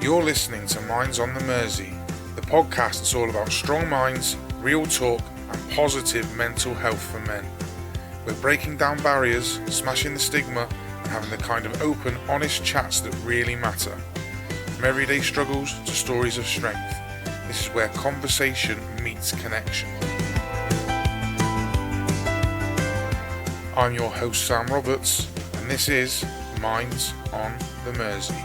You're listening to Minds on the Mersey, the podcast that's all about strong minds, real talk and positive mental health for men. We're breaking down barriers, smashing the stigma and having the kind of open, honest chats that really matter. From everyday struggles to stories of strength, this is where conversation meets connection. I'm your host Sam Roberts and this is Minds on the Mersey.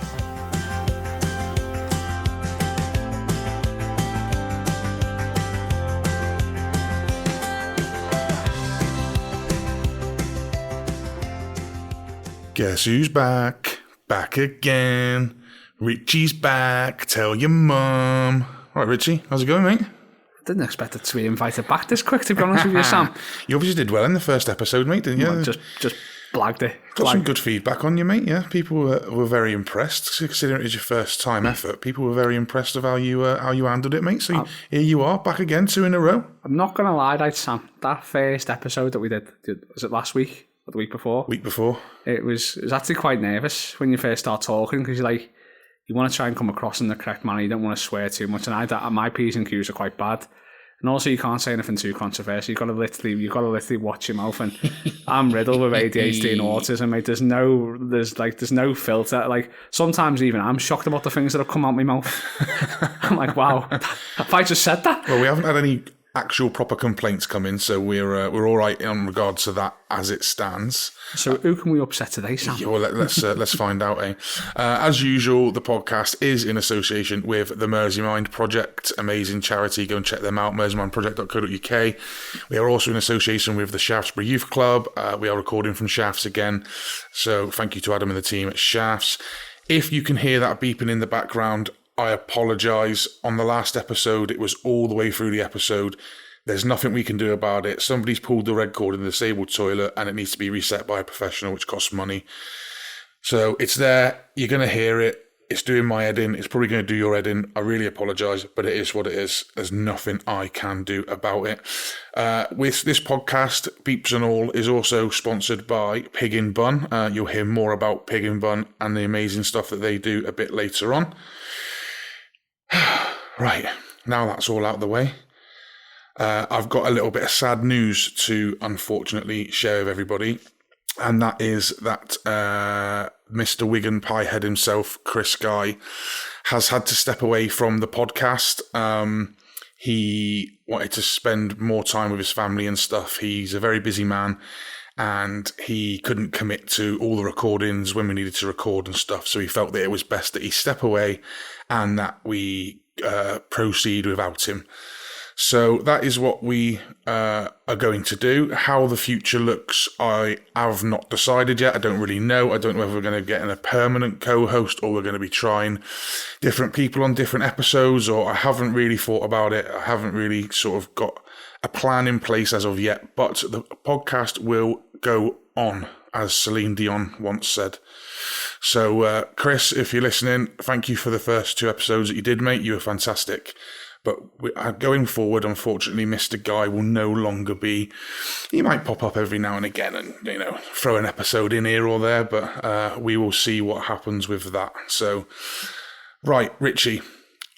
Guess who's back? Back again. Richie's back. Tell your mum. All right, Richie, how's it going, mate? Didn't expect it to be invited back this quick, to be honest with you, Sam. You obviously did well in the first episode, mate, didn't you? Well, just blagged it. Got some good feedback on you, mate, yeah. People were very impressed, considering it was your first time effort. People were very impressed of how you handled it, mate. So here you are, back again, 2 in a row. I'm not going to lie, Sam. That first episode that we did, was it last week? Or the week before? Week before. It was actually quite nervous when you first start talking, because you want to try and come across in the correct manner. You don't want to swear too much, and my P's and Q's are quite bad. And also, you can't say anything too controversial. You've got to literally watch your mouth. And I'm riddled with ADHD and autism, mate. There's no filter. Like, sometimes even I'm shocked about the things that have come out my mouth. I'm like, wow, have I just said that? Well, we haven't had any actual proper complaints come in, so we're all right in regards to that as it stands. So who can we upset today, Sam? Yeah, well, let's find out, eh? As usual, the podcast is in association with the Mersey Mind Project, amazing charity. Go and check them out, merseymindproject.co.uk. We are also in association with the Shaftesbury Youth Club. We are recording from Shafts again, so thank you to Adam and the team at Shafts. If you can hear that beeping in the background, I apologise. On the last episode, it was all the way through the episode. There's nothing we can do about it. Somebody's pulled the red cord in the disabled toilet and it needs to be reset by a professional, which costs money. So it's there. You're going to hear it. It's doing my head in. It's probably going to do your head in. I really apologise, but it is what it is. There's nothing I can do about it. With this podcast, Beeps and All is also sponsored by Pig in Bun. You'll hear more about Pig in Bun and the amazing stuff that they do a bit later on. Right, now that's all out of the way. I've got a little bit of sad news to unfortunately share with everybody, and that is that Mr. Wigan Piehead himself, Chris Guy, has had to step away from the podcast. He wanted to spend more time with his family and stuff. He's a very busy man, and he couldn't commit to all the recordings when we needed to record and stuff, so he felt that it was best that he step away and that we proceed without him. So that is what we are going to do. How the future looks, I have not decided yet. I don't really know. I don't know whether we're going to get in a permanent co-host or we're going to be trying different people on different episodes, or I haven't really thought about it. I haven't really sort of got a plan in place as of yet, but the podcast will go on, as Celine Dion once said. So, Chris, if you're listening, thank you for the first 2 episodes that you did, mate. You were fantastic. But going forward, unfortunately, Mr. Guy will no longer be. He might pop up every now and again and, throw an episode in here or there, but we will see what happens with that. So, right, Richie,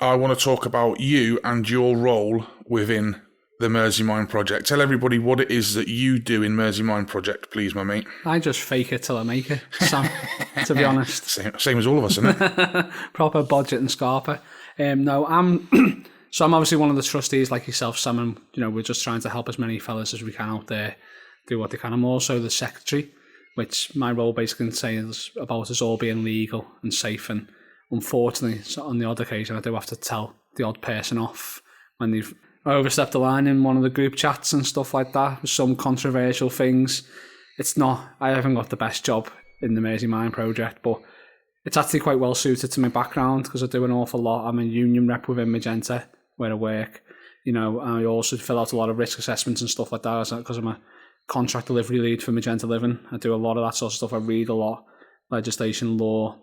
I want to talk about you and your role within the Mersey Mind Project. Tell everybody what it is that you do in Mersey Mind Project, please, my mate. I just fake it till I make it, Sam, to be honest. Same as all of us, isn't it? Proper budget and scarper. No, I'm obviously one of the trustees like yourself, Sam, and we're just trying to help as many fellas as we can out there do what they can. I'm also the secretary, which my role basically is about us all being legal and safe, and unfortunately, on the odd occasion, I do have to tell the odd person off when they've overstepped the line in one of the group chats and stuff like that, with some controversial things. I haven't got the best job in the Mersey Mind Project, but it's actually quite well suited to my background because I do an awful lot. I'm a union rep within Magenta where I work. I also fill out a lot of risk assessments and stuff like that because I'm a contract delivery lead for Magenta Living. I do a lot of that sort of stuff. I read a lot, legislation, law,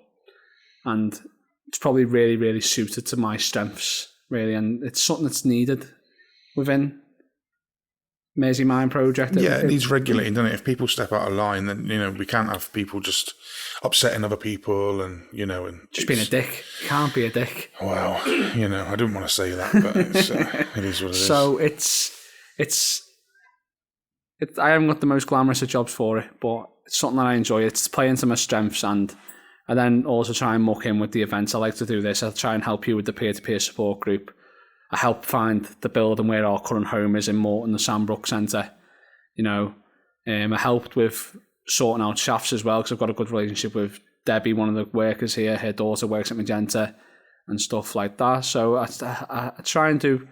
and it's probably really, really suited to my strengths, really, and it's something that's needed within Mersey Mind Project. Yeah, it needs regulating, doesn't it? If people step out of line, then, we can't have people just upsetting other people and, and... Just being a dick. You can't be a dick. Well, I don't want to say that, but it is what it is. So it's I haven't got the most glamorous of jobs for it, but it's something that I enjoy. It's playing to my strengths, and I then also try and muck in with the events. I like to do this. I'll try and help you with the peer-to-peer support group. I help find the building where our current home is in Morton, the Sandbrook Centre. I helped with sorting out shafts as well, because I've got a good relationship with Debbie, one of the workers here. Her daughter works at Magenta and stuff like that. So I try and do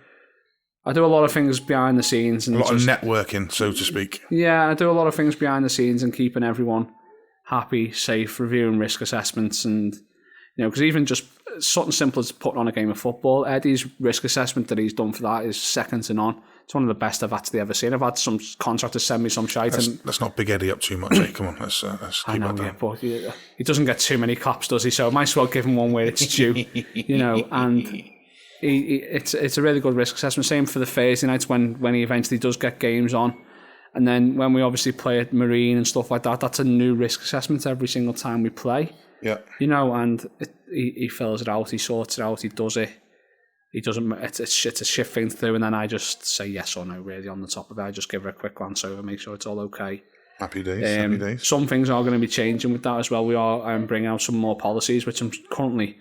a lot of things behind the scenes. And a lot of networking, so to speak. Yeah, I do a lot of things behind the scenes and keeping everyone happy, safe, reviewing risk assessments, and because even just something simple as putting on a game of football, Eddie's risk assessment that he's done for that is second to none. It's one of the best I've actually ever seen. I've had some contractors send me some shite. Let's not big Eddie up too much. Come on, let's keep I know, that down. yeah, but he doesn't get too many claps, does he? So I might as well give him one where it's due, and it's a really good risk assessment. Same for the Thursday nights when he eventually does get games on. And then when we obviously play at Marine and stuff like that, that's a new risk assessment every single time we play. Yeah. And he fills it out, he sorts it out, he does it. He doesn't. It's a shift thing to do, and then I just say yes or no really on the top of it. I just give her a quick glance over, make sure it's all okay. Happy days. Happy days. Some things are going to be changing with that as well. We are bringing out some more policies, which I'm currently.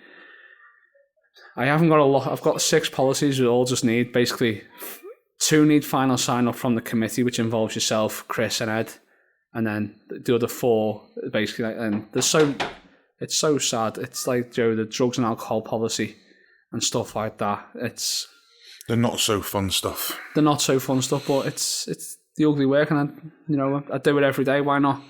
I haven't got a lot. I've got 6 policies. We all just need basically 2 need final sign off from the committee, which involves yourself, Chris, and Ed, and then the other 4 basically. And it's so sad. It's like the drugs and alcohol policy and stuff like that. It's the not so fun stuff. The not so fun stuff, but it's the ugly work, and I do it every day. Why not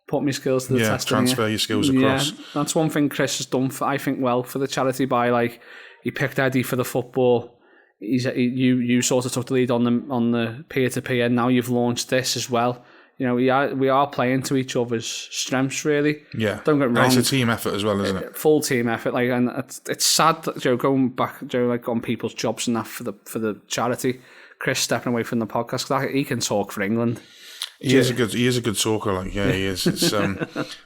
put my skills to the test? Transfer your skills across. Yeah, that's one thing Chris has done I think for the charity by he picked Eddie for the football. You sort of took the lead on the peer-to-peer, and now you've launched this as well. We are playing to each other's strengths, really. Yeah. Don't get me wrong. And it's a team effort as well, isn't it? Full team effort. And it's sad that going back, on people's jobs and that for the charity. Chris stepping away from the podcast, because he can talk for England. He is a good talker. He is. It's,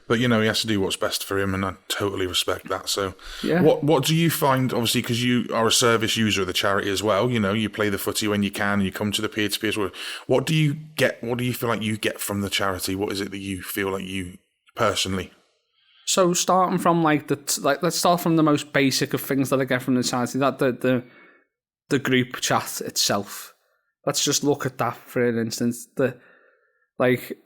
but he has to do what's best for him, and I totally respect that. So, yeah. What do you find? Obviously, because you are a service user of the charity as well. You play the footy when you can. You come to the peer-to-peer as well. What do you get? What do you feel like you get from the charity? What is it that you feel like you personally? So starting from let's start from the most basic of things that I get from the charity. That the group chat itself. Let's just look at that for an instance.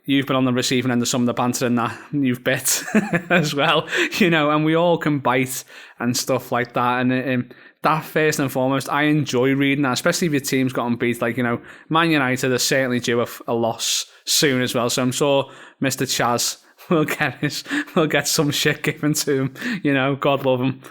You've been on the receiving end of some of the banter and that you've bit as well, and we all can bite and stuff like that. And that first and foremost, I enjoy reading that, especially if your team's gotten beat. Man United are certainly due a loss soon as well. So I'm sure Mr. Chaz will get some shit given to him. God love him.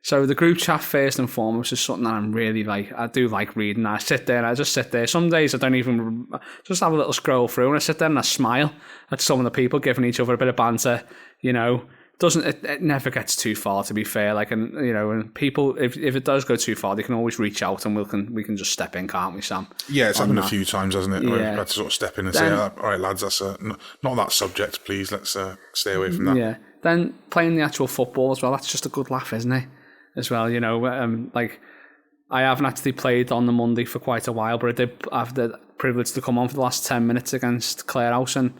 So the group chat first and foremost is something that I'm really I do like reading. I sit there and I just sit there. Some days I don't even just have a little scroll through, and I sit there and I smile at some of the people giving each other a bit of banter. It never gets too far, to be fair. And people, if it does go too far, they can always reach out, and we can just step in, can't we, Sam? Yeah, it's happened a few times, hasn't it? Yeah. Where we've had to sort of step in and say, "All right, lads, that's not that subject, please. Let's stay away from that." Yeah. Then playing the actual football as well. That's just a good laugh, isn't it? As well, I haven't actually played on the Monday for quite a while, but I did have the privilege to come on for the last 10 minutes against Clare House, and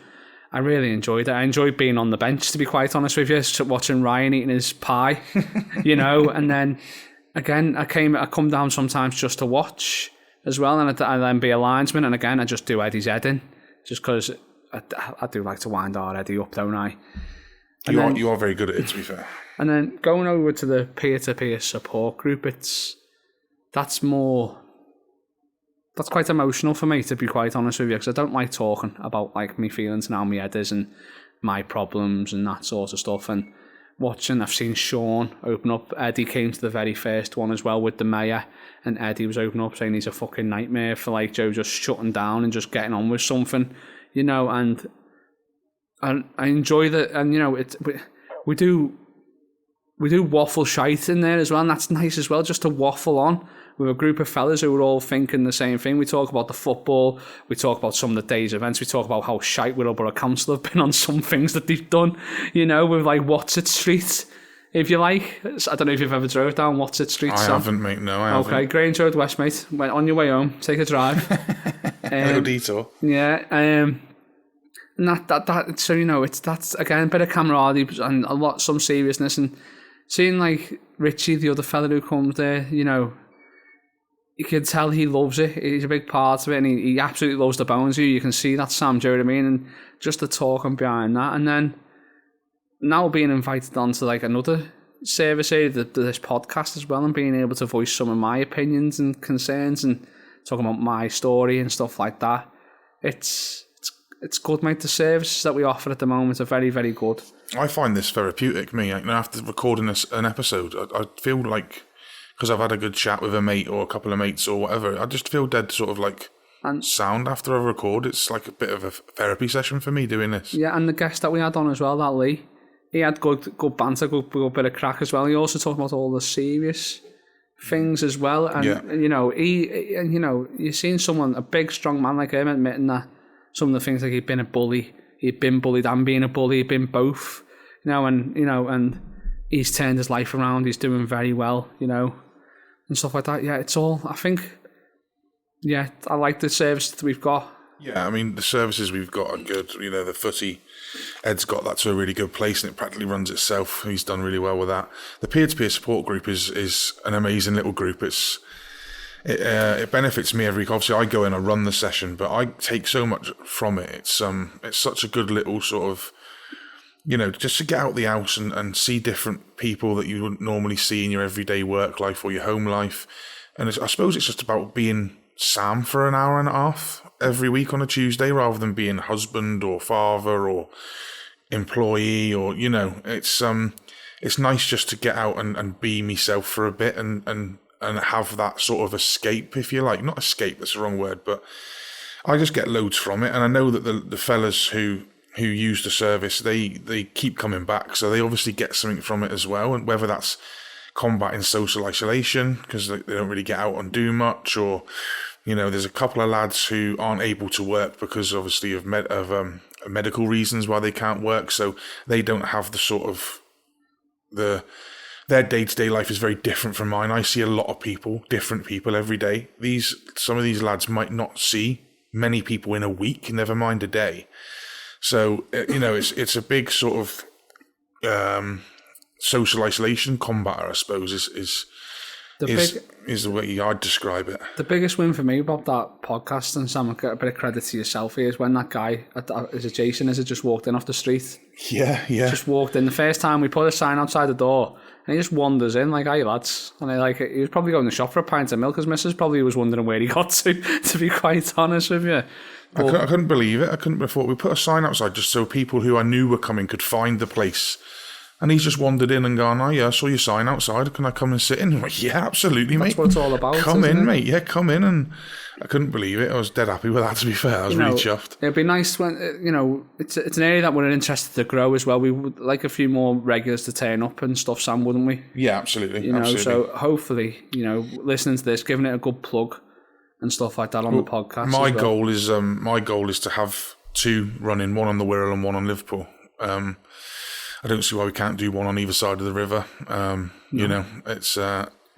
I really enjoyed it. I enjoyed being on the bench, to be quite honest with you, watching Ryan eating his pie, and then again, I come down sometimes just to watch as well, and I then be a linesman, and again, I just do Eddie's head in, just because I do like to wind our Eddie up, don't I? You are very good at it, to be fair. And then going over to the peer-to-peer support group, that's quite emotional for me, to be quite honest with you, because I don't like talking about my feelings and how my head is and my problems and that sort of stuff. And I've seen Sean open up. Eddie came to the very first one as well with the mayor, and Eddie was opening up saying he's a fucking nightmare for Joe just shutting down and just getting on with something, and I enjoy that. And we do waffle shite in there as well, and that's nice as well, just to waffle on with a group of fellas who are all thinking the same thing. We talk about the football, we talk about some of the day's events, we talk about how shite Willowborough Council have been on some things that they've done, with like What's It Street, if you like. I don't know if you've ever drove down What's It Street. I haven't, mate, no, I haven't. Okay, Grange Road West, mate. On your way home, take a drive. A little detour. Yeah, and that so that's again a bit of camaraderie and some seriousness, and seeing like Richie, the other fella who comes there, you can tell he loves it. He's a big part of it, and he absolutely loves the bones of you. You can see that, Sam, do you know what I mean? And just the talking behind that, and then now being invited onto like another service area, this podcast as well, and being able to voice some of my opinions and concerns and talking about my story and stuff like that. It's good, mate. The services that we offer at the moment are very, very good. I find this therapeutic, me. After recording an episode, I feel like, because I've had a good chat with a mate or a couple of mates or whatever, I just feel dead sort of like sound after I record. It's like a bit of a therapy session for me doing this. Yeah, and the guest that we had on as well, that Lee, he had good banter, good bit of crack as well. He also talked about all the serious things as well. And, you're seeing someone, a big, strong man like him, admitting that some of the things, like he'd been a bully, he'd been bullied and being a bully, he'd been both, and he's turned his life around, he's doing very well, and stuff like that. Yeah, it's all, I think, I like the service that we've got. Yeah, I mean, the services we've got are good. The footy, Ed's got that to a really good place and it practically runs itself. He's done really well with that. The peer-to-peer support group is an amazing little group. It benefits me every week. Obviously, I go in, I run the session, but I take so much from it. It's such a good little sort of, just to get out the house and see different people that you wouldn't normally see in your everyday work life or your home life. And I suppose it's just about being Sam for an hour and a half every week on a Tuesday, rather than being husband or father or employee or, it's nice just to get out and be myself for a bit and have that sort of escape, if you like. Not escape, that's the wrong word, but I just get loads from it. And I know that the fellas who use the service, they keep coming back, so they obviously get something from it as well. And whether that's combating social isolation, because they don't really get out and do much, or, there's a couple of lads who aren't able to work because obviously of medical reasons why they can't work, so they don't have the sort of their day-to-day life is very different from mine. I see a lot of people, different people every day. Some of these lads might not see many people in a week, never mind a day. So, it's a big sort of social isolation combater, I suppose, is the way I'd describe it. The biggest win for me about that podcast, and Sam, a bit of credit to yourself here, is when that guy, is it Jason, just walked in off the street? Yeah. Just walked in. The first time we put a sign outside the door, and he just wanders in like, "Hey lads," and he was probably going to the shop for a pint of milk. His missus probably was wondering where he got to be quite honest with you. But I couldn't believe it. I couldn't before. We put a sign outside just so people who I knew were coming could find the place. And he's just wandered in and gone, "Oh yeah, I saw your sign outside. Can I come and sit in?" I'm like, "Yeah, absolutely, mate. That's what it's all about. Come in, mate. Yeah, come in." And I couldn't believe it. I was dead happy with that, to be fair. I was really chuffed. It'd be nice when, it's an area that we're interested to grow as well. We would like a few more regulars to turn up and stuff, Sam, wouldn't we? Yeah, absolutely. Absolutely. So hopefully, listening to this, giving it a good plug and stuff like that on the podcast. My goal is to have two running, one on the Wirral and one on Liverpool. I don't see why we can't do one on either side of the river. It's.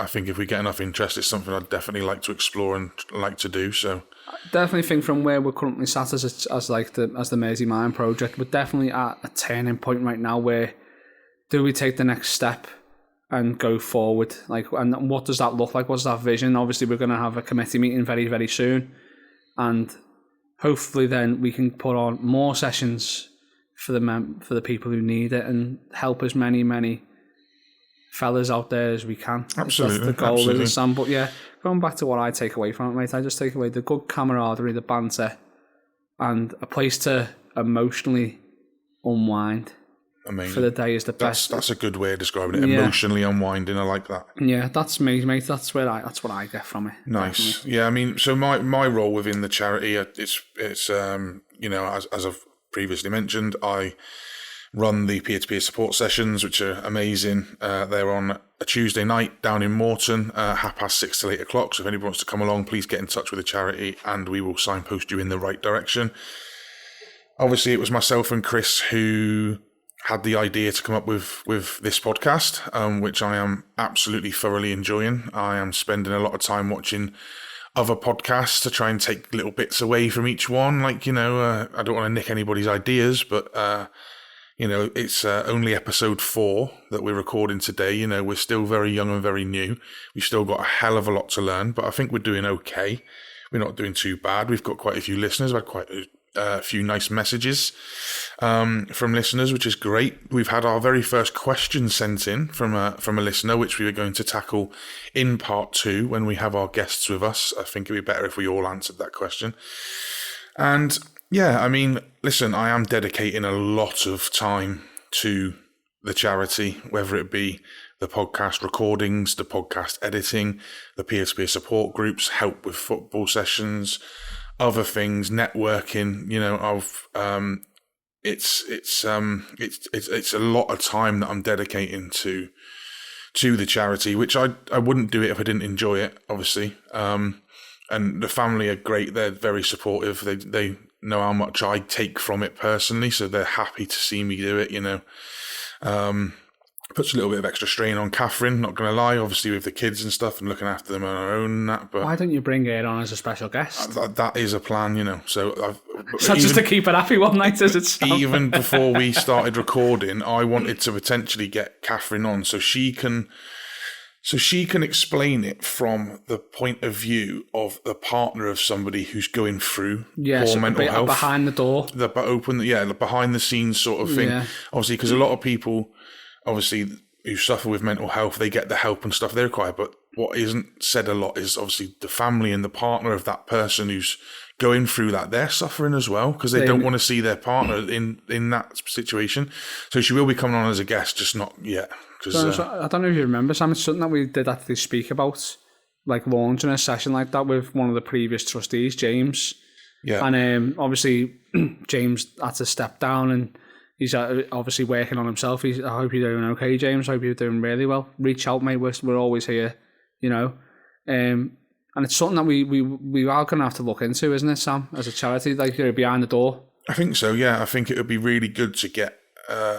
I think if we get enough interest, it's something I'd definitely like to explore and like to do. So, I definitely think from where we're currently sat as the Mersey Mind Project, we're definitely at a turning point right now. Where do we take the next step and go forward? And what does that look like? What's that vision? Obviously, we're going to have a committee meeting very, very soon, and hopefully, then we can put on more sessions for the people who need it and help as many fellas out there as we can. Absolutely. That's the goal, isn't it, Sam? But yeah, going back to what I take away from it, mate, I just take away the good camaraderie, the banter, and a place to emotionally unwind. Amazing. For the day is the best. That's a good way of describing it. Yeah. Emotionally unwinding, I like that. Yeah, that's me, mate. That's what I get from it. Nice. Definitely. Yeah, I mean, so my role within the charity, it's as I've previously mentioned, I run the peer-to-peer support sessions, which are amazing. They're on a Tuesday night down in Morton, 6:30 to 8 o'clock. So if anybody wants to come along, please get in touch with the charity and we will signpost you in the right direction. Obviously, it was myself and Chris who had the idea to come up with this podcast, which I am absolutely thoroughly enjoying. I am spending a lot of time watching other podcasts to try and take little bits away from each one. Like, I don't want to nick anybody's ideas, but, it's only episode 4 that we're recording today. We're still very young and very new. We've still got a hell of a lot to learn, but I think we're doing okay. We're not doing too bad. We've got quite a few listeners. We've had quite a few nice messages from listeners, which is great. We've had our very first question sent in from a listener, which we are going to tackle in part 2 when we have our guests with us. I think it'd be better if we all answered that question. And yeah, listen, I am dedicating a lot of time to the charity, whether it be the podcast recordings, the podcast editing, the peer-to-peer support groups, help with football sessions, other things, networking. It's a lot of time that I'm dedicating to the charity, which I wouldn't do it if I didn't enjoy it, obviously. And the family are great; they're very supportive. They know how much I take from it personally, so they're happy to see me do it. Puts a little bit of extra strain on Catherine, not going to lie, obviously with the kids and stuff and looking after them on our own and that. But why don't you bring her on as a special guest? That is a plan, So just to keep it happy one night, as it's even before we started recording, I wanted to potentially get Catherine on so she can explain it from the point of view of the partner of somebody who's going through poor mental health. Behind the door. The behind the scenes sort of thing. Yeah. Obviously, because a lot of people, obviously, who suffer with mental health, they get the help and stuff they require. But what isn't said a lot is obviously the family and the partner of that person who's going through that. They're suffering as well because they don't want to see their partner in that situation. So she will be coming on as a guest, just not yet. I don't know if you remember, Sam, it's something that we did actually speak about, like launching a session like that with one of the previous trustees, James. Yeah. And obviously, James had to step down and he's obviously working on himself. I hope you're doing okay, James. I hope you're doing really well. Reach out, mate. We're always here, And it's something that we are going to have to look into, isn't it, Sam, as a charity, like behind the door? I think so, yeah. I think it would be really good to get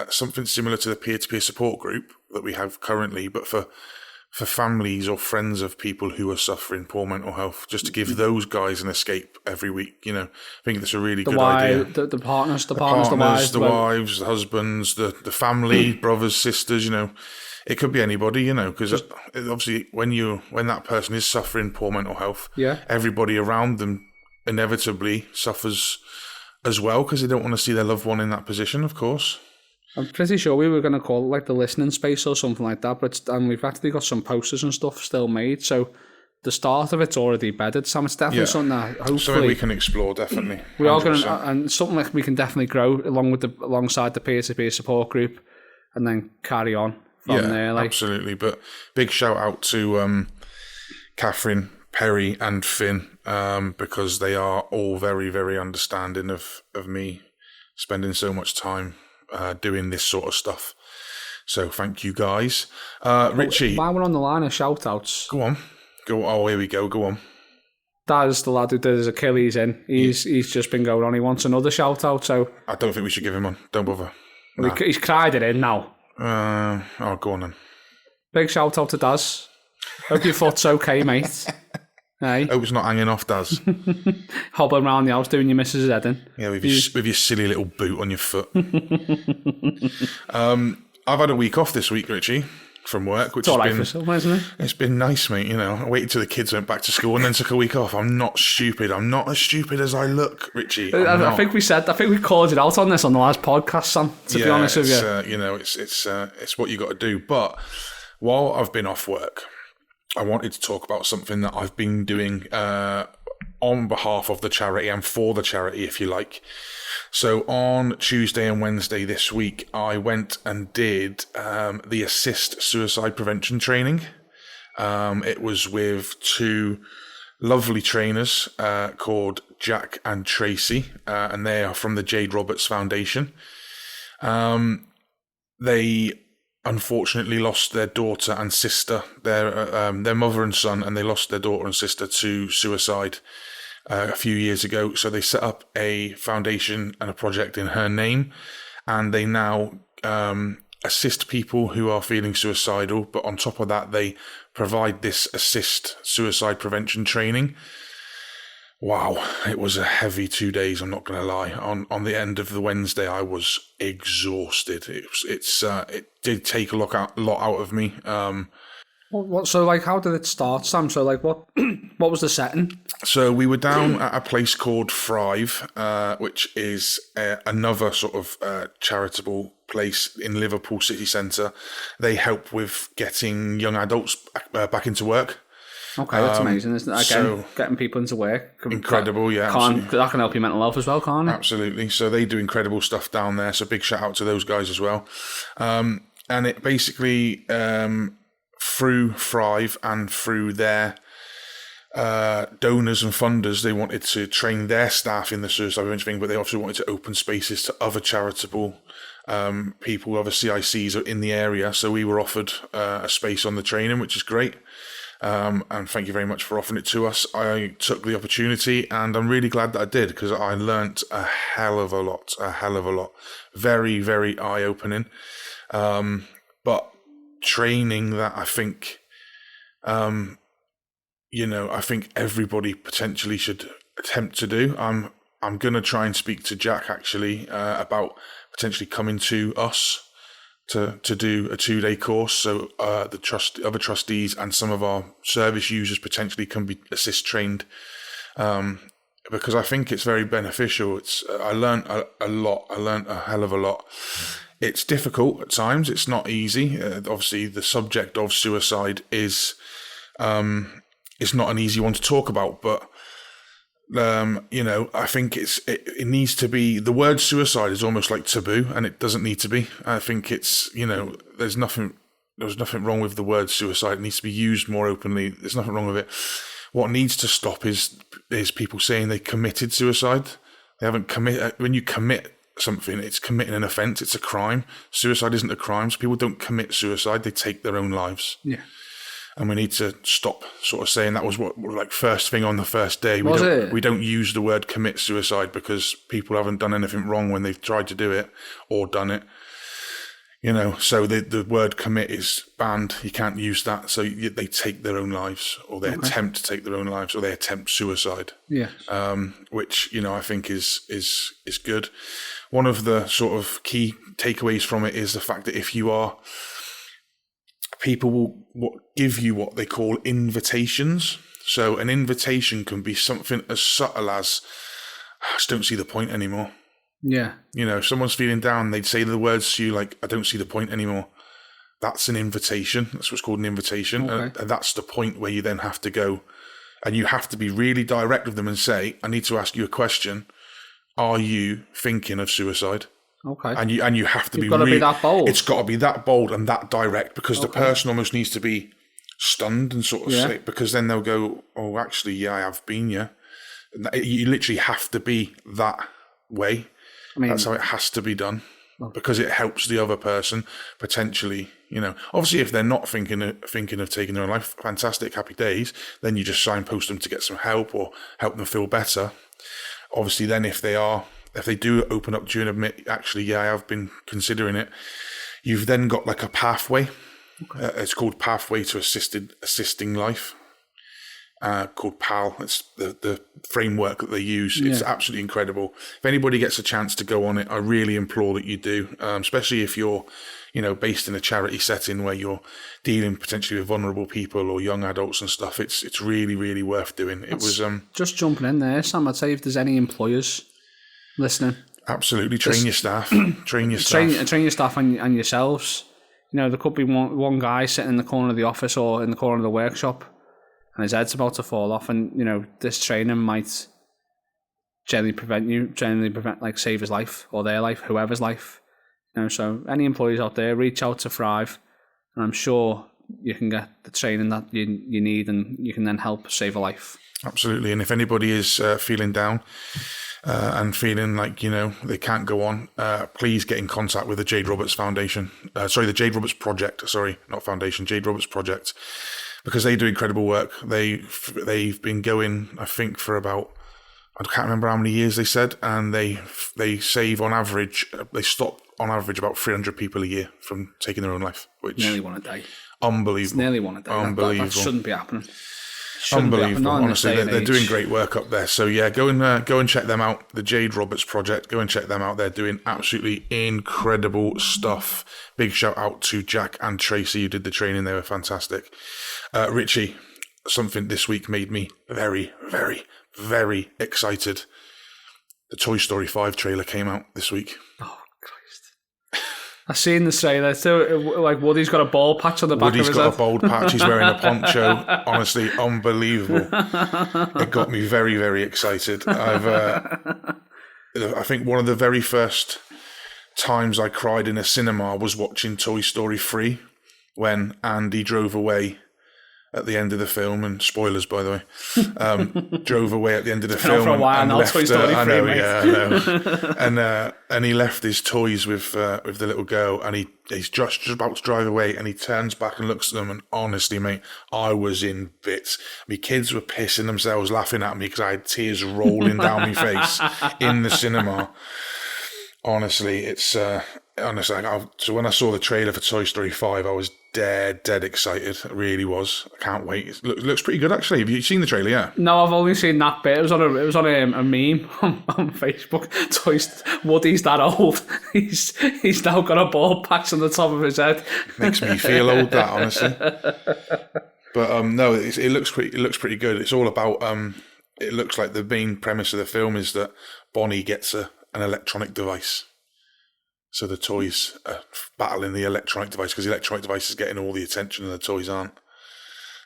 something similar to the peer-to-peer support group that we have currently, but for families or friends of people who are suffering poor mental health, just to give those guys an escape every week. I think that's a really good idea. The partners, the wives, the husbands, the family, brothers, sisters. It could be anybody. Because obviously when that person is suffering poor mental health, everybody around them inevitably suffers as well because they don't want to see their loved one in that position. Of course. I'm pretty sure we were going to call it like the listening space or something like that, and we've actually got some posters and stuff still made, so the start of it's already bedded, Sam. It's definitely something that hopefully something we can explore, definitely. We are going to, and something like we can definitely grow alongside the peer-to-peer support group and then carry on from there. Absolutely. But big shout out to Catherine, Perry and Finn, because they are all very, very understanding of me spending so much time doing this sort of stuff. So thank you guys. Richie. While we're on the line of shout outs. Go on. Oh, here we go. Go on. Daz, the lad who did his Achilles in, he's just been going on. He wants another shout out, so I don't think we should give him one. Don't bother. Well, he's cried it in now. Go on then. Big shout out to Daz. Hope your foot's okay, mate. Hey. Hope it's not hanging off, Daz. Hobbling around the house doing your missus' head in. Yeah, with your silly little boot on your foot. I've had a week off this week, Richie, from work, which has been for someone, isn't it? It's been nice, mate. I waited till the kids went back to school and then took a week off. I'm not stupid. I'm not as stupid as I look, Richie. I think we called it out on this on the last podcast, Sam. To be honest with you, it's what you got to do. But while I've been off work, I wanted to talk about something that I've been doing on behalf of the charity and for the charity, if you like. So on Tuesday and Wednesday this week, I went and did the Assist Suicide Prevention training. It was with two lovely trainers called Jack and Tracy, and they are from the Jade Roberts Foundation. They unfortunately lost their daughter and sister, their mother and son, and they lost their daughter and sister to suicide a few years ago. So they set up a foundation and a project in her name, and they now assist people who are feeling suicidal. But on top of that, they provide this assist suicide prevention training. Wow, it was a heavy 2 days, I'm not going to lie. On the end of the Wednesday, I was exhausted. It did take a lot out of me. So, like, how did it start, Sam? So, like, what was the setting? So we were down at a place called Thrive, which is another sort of charitable place in Liverpool city centre. They help with getting young adults back into work. Okay, that's amazing, isn't it? Again, getting people into work. Incredible, yeah. That can help your mental health as well, can't it? Absolutely. So they do incredible stuff down there. So big shout out to those guys as well. And it basically, through Thrive and through their donors and funders, they wanted to train their staff in the suicide prevention thing, but they also wanted to open spaces to other charitable people, other CICs in the area. So we were offered a space on the training, which is great. And thank you very much for offering it to us. I took the opportunity, and I'm really glad that I did, because I learnt a hell of a lot. Very, very eye-opening. But training that I think, I think everybody potentially should attempt to do. I'm going to try and speak to Jack, actually, about potentially coming to us to do a 2-day course, so the other trustees and some of our service users potentially can be assist trained, because I think it's very beneficial. I learned a lot. I learned a hell of a lot. It's difficult at times. It's not easy. Obviously, the subject of suicide is not an easy one to talk about, but I think it needs to be, the word suicide is almost like taboo, and it doesn't need to be. I think it's, there's nothing wrong with the word suicide. It needs to be used more openly. There's nothing wrong with it. What needs to stop is people saying they committed suicide. They haven't committed. When you commit something, it's committing an offence. It's a crime. Suicide isn't a crime. So people don't commit suicide. They take their own lives. Yeah. And we need to stop sort of saying that was what, like, first thing on the first day. We don't use the word commit suicide, because people haven't done anything wrong when they've tried to do it or done it. So the word commit is banned. You can't use that. So they take their own lives, or they attempt to take their own lives, or they attempt suicide. Yeah. Which, I think is good. One of the sort of key takeaways from it is the fact that if you are, people will give you what they call invitations. So an invitation can be something as subtle as, I just don't see the point anymore. Yeah. If someone's feeling down, they'd say the words to you like, I don't see the point anymore. That's an invitation. That's what's called an invitation. Okay. And that's the point where you then have to go, and you have to be really direct with them and say, I need to ask you a question. Are you thinking of suicide? Okay. And you have to You've got to be that bold. It's got to be that bold and that direct, because the person almost needs to be stunned and sort of say, because then they'll go, oh, actually, yeah, I have been, yeah. You literally have to be that way. That's how it has to be done, because it helps the other person potentially, Obviously, if they're not thinking of taking their own life, fantastic, happy days, then you just signpost them to get some help or help them feel better. Obviously, then if they do open up to you and admit, actually, yeah, I have been considering it, you've then got like a pathway. Okay. It's called Pathway to Assisting Life, called PAL. It's the framework that they use. Yeah. It's absolutely incredible. If anybody gets a chance to go on it, I really implore that you do, especially if you're, based in a charity setting where you're dealing potentially with vulnerable people or young adults and stuff. It's really, really worth doing. It was just jumping in there, Sam. I'd say if there's any employers listening, absolutely train your staff. Train your staff and yourselves. There could be one guy sitting in the corner of the office or in the corner of the workshop, and his head's about to fall off, and this training might generally prevent, like, save his life or their life, whoever's life. So any employees out there, reach out to Thrive, and I'm sure you can get the training that you need, and you can then help save a life. Absolutely. And if anybody is feeling down, and feeling like, they can't go on, please get in contact with the Jade Roberts Foundation. The Jade Roberts Project. Sorry, not Foundation, Jade Roberts Project, because they do incredible work. They've been going, I think, for about, I can't remember how many years they said, and they save on average, they stop on average about 300 people a year from taking their own life, which nearly one a day. Unbelievable. It's nearly one a day. Unbelievable. That shouldn't be happening. Unbelievable. Honestly, they're doing great work up there. So yeah, go and check them out. The Jade Roberts Project. Go and check them out. They're doing absolutely incredible stuff. Big shout out to Jack and Tracy who did the training. They were fantastic. Richie, something this week made me very, very, very excited. The Toy Story 5 trailer came out this week. Oh, Christ. I seen the trailer. So, like, Woody's got a ball patch on the back of his head. Woody's got a bald patch. He's wearing a poncho. Honestly, unbelievable. It got me very, very excited. I think one of the very first times I cried in a cinema was watching Toy Story 3 when Andy drove away at the end of the film, and spoilers, by the way, drove away at the end of the film for a while and now, left. Toy Story 3, I know, mate. yeah, I know. and he left his toys with the little girl, and he's just about to drive away, and he turns back and looks at them, and honestly, mate, I was in bits. My kids were pissing themselves laughing at me because I had tears rolling down my face in the cinema. Honestly, it's so when I saw the trailer for Toy Story 5, I was dead excited. It really was. I can't wait. It looks pretty good, actually. Have you seen the trailer? Yeah. No, I've only seen that bit. It was on a meme on Facebook. Woody's that old. He's now got a ball patch on the top of his head. Makes me feel old, that, honestly. But no, it looks pretty good. It's all about it looks like the main premise of the film is that Bonnie gets an electronic device. So the toys are battling the electronic device because the electronic device is getting all the attention and the toys aren't.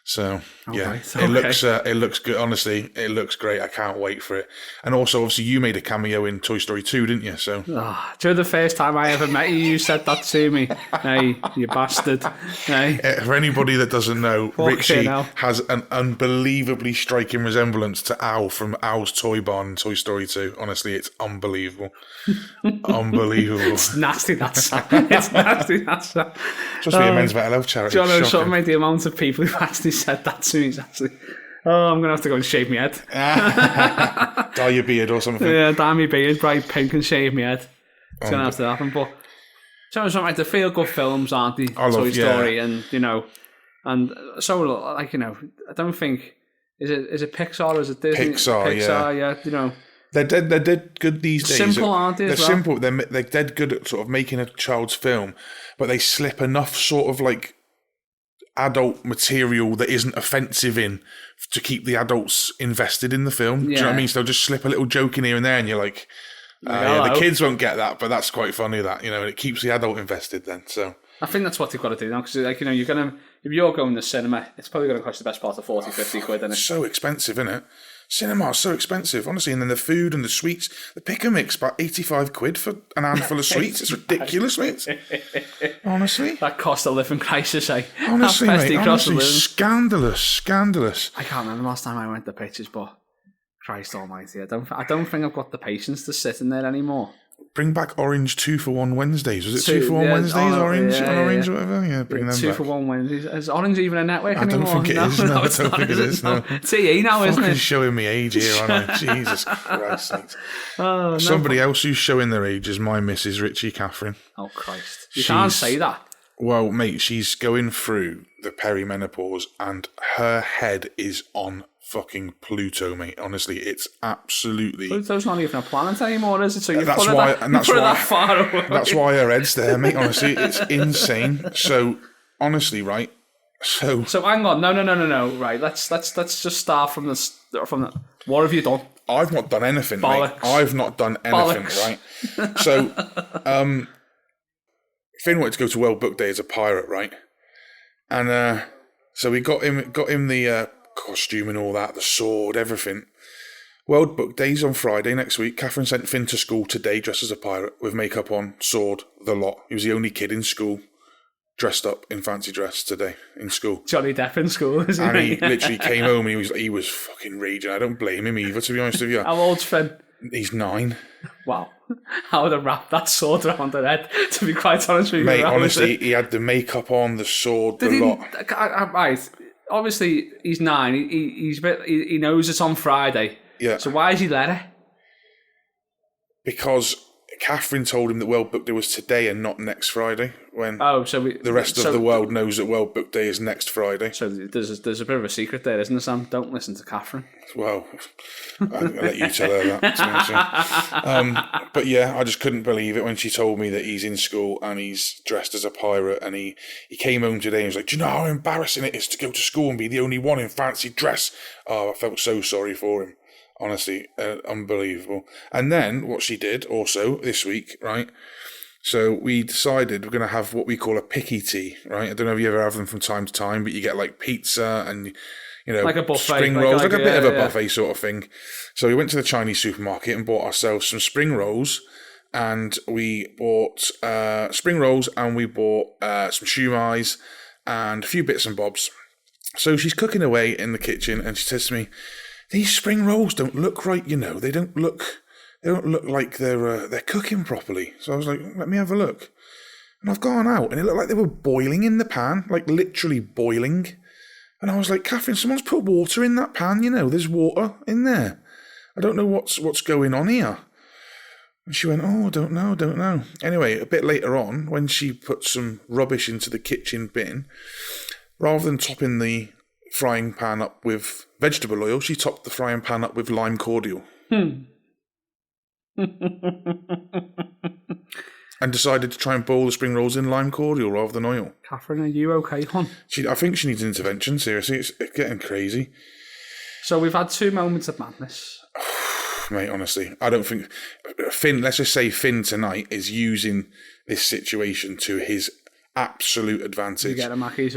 So, yeah, right, it looks good. Honestly, it looks great. I can't wait for it. And also, obviously, you made a cameo in Toy Story 2, didn't you? So, during the first time I ever met you, you said that to me. Hey, you bastard. Hey. For anybody that doesn't know, Richie hell. has an unbelievably striking resemblance to Al from Al's Toy Barn in Toy Story 2. Honestly, it's unbelievable. Unbelievable. It's nasty, that's It's nasty, that's Supposed to be a men's mental health charity. Do you know Shocking. something, mate? The amount of people who've actually said that to me is actually... Oh, I'm going to have to go and shave my head. Dye your beard or something. Yeah, dye my beard bright pink and shave my head. It's going to have to happen. But something like the feel-good films, aren't they? Toy Story, and, and so, like, I don't think... Is it Pixar or is it Disney? Pixar, yeah. They're dead good these days. Simple, aren't they? They're simple. They're dead good at sort of making a child's film, but they slip enough sort of like adult material that isn't offensive in to keep the adults invested in the film. Do you know what I mean? So they'll just slip a little joke in here and there, and you're like, the kids won't get that, but that's quite funny. That and it keeps the adult invested. Then, so I think that's what they've got to do now, because you're gonna, if you're going to the cinema, it's probably going to cost the best part of 40, 50 quid, isn't it? So expensive, isn't it? Cinema is so expensive, honestly, and then the food and the sweets, the pick and mix, about 85 quid for an handful of sweets. It's ridiculous, mate. Honestly. That cost of living crisis, eh? Honestly, mate, honestly, scandalous. I can't remember the last time I went to pictures, but Christ almighty, I don't think I've got the patience to sit in there anymore. Bring back orange 2-for-1 Wednesdays. Was it 2 for 1 Wednesdays? Orange, whatever. Yeah, bring them 2 back. 2 for 1 Wednesdays. Is Orange even a network anymore? I don't think it is. No, I don't think it is. No. TE now, isn't it? Fucking showing me age here, aren't I? Jesus Christ. Somebody else who's showing their age is my Mrs. Richie Catherine. Oh Christ! You can't say that. Well, mate, she's going through the perimenopause, and her head is on fucking Pluto, mate. Honestly, it's absolutely... Pluto's not even a planet anymore, is it? So you've that's put why, it that far away. That's why her head's there, mate. Honestly, it's insane. So, honestly, right? So hang on. No. Right, let's just start from the. What have you done? I've not done anything, Bollocks. mate. I've not done anything, Bollocks. right? So, Finn wanted to go to World Book Day as a pirate, right? And so we got him the costume and all that, the sword, everything. World Book Day's on Friday next week. Catherine sent Finn to school today dressed as a pirate with makeup on, sword, the lot. He was the only kid in school dressed up in fancy dress today in school. Johnny Depp in school, isn't he? And he literally came home and he was fucking raging. I don't blame him either, to be honest with you. How old's Finn? He's 9. Wow. I would have wrapped that sword around her head, to be quite honest with you. Mate, honestly, he had the makeup on, the sword, the lot. Right. Obviously, he's 9. He knows it's on Friday. Yeah. So why has he let her? Because Catherine told him that World Book Day was today and not next Friday. When the rest of the world knows that World Book Day is next Friday. So there's a bit of a secret there, isn't there, Sam? Don't listen to Catherine. Well, I'll let you tell her that. But yeah, I just couldn't believe it when she told me that he's in school and he's dressed as a pirate, and he came home today and was like, do you know how embarrassing it is to go to school and be the only one in fancy dress? Oh, I felt so sorry for him. Honestly, unbelievable. And then what she did also this week, right? So we decided we're going to have what we call a picky tea, right? I don't know if you ever have them from time to time, but you get like pizza and, like a buffet, spring rolls, like a bit of a buffet sort of thing. So we went to the Chinese supermarket and bought ourselves some spring rolls, and we bought spring rolls, and we bought some shumais and a few bits and bobs. So she's cooking away in the kitchen, and she says to me, "These spring rolls don't look right, They don't look like they're cooking properly." So I was like, "Let me have a look." And I've gone out, and it looked like they were boiling in the pan, like literally boiling. And I was like, "Catherine, someone's put water in that pan. There's water in there. I don't know what's going on here." And she went, "Oh, I don't know." Anyway, a bit later on, when she put some rubbish into the kitchen bin, rather than topping the frying pan up with vegetable oil, she topped the frying pan up with lime cordial. And decided to try and boil the spring rolls in lime cordial rather than oil. Catherine, are you okay, hon? I think she needs an intervention, seriously. It's getting crazy. So we've had 2 moments of madness. Mate, honestly, I don't think... Finn, let's just say Finn tonight is using this situation to his absolute advantage.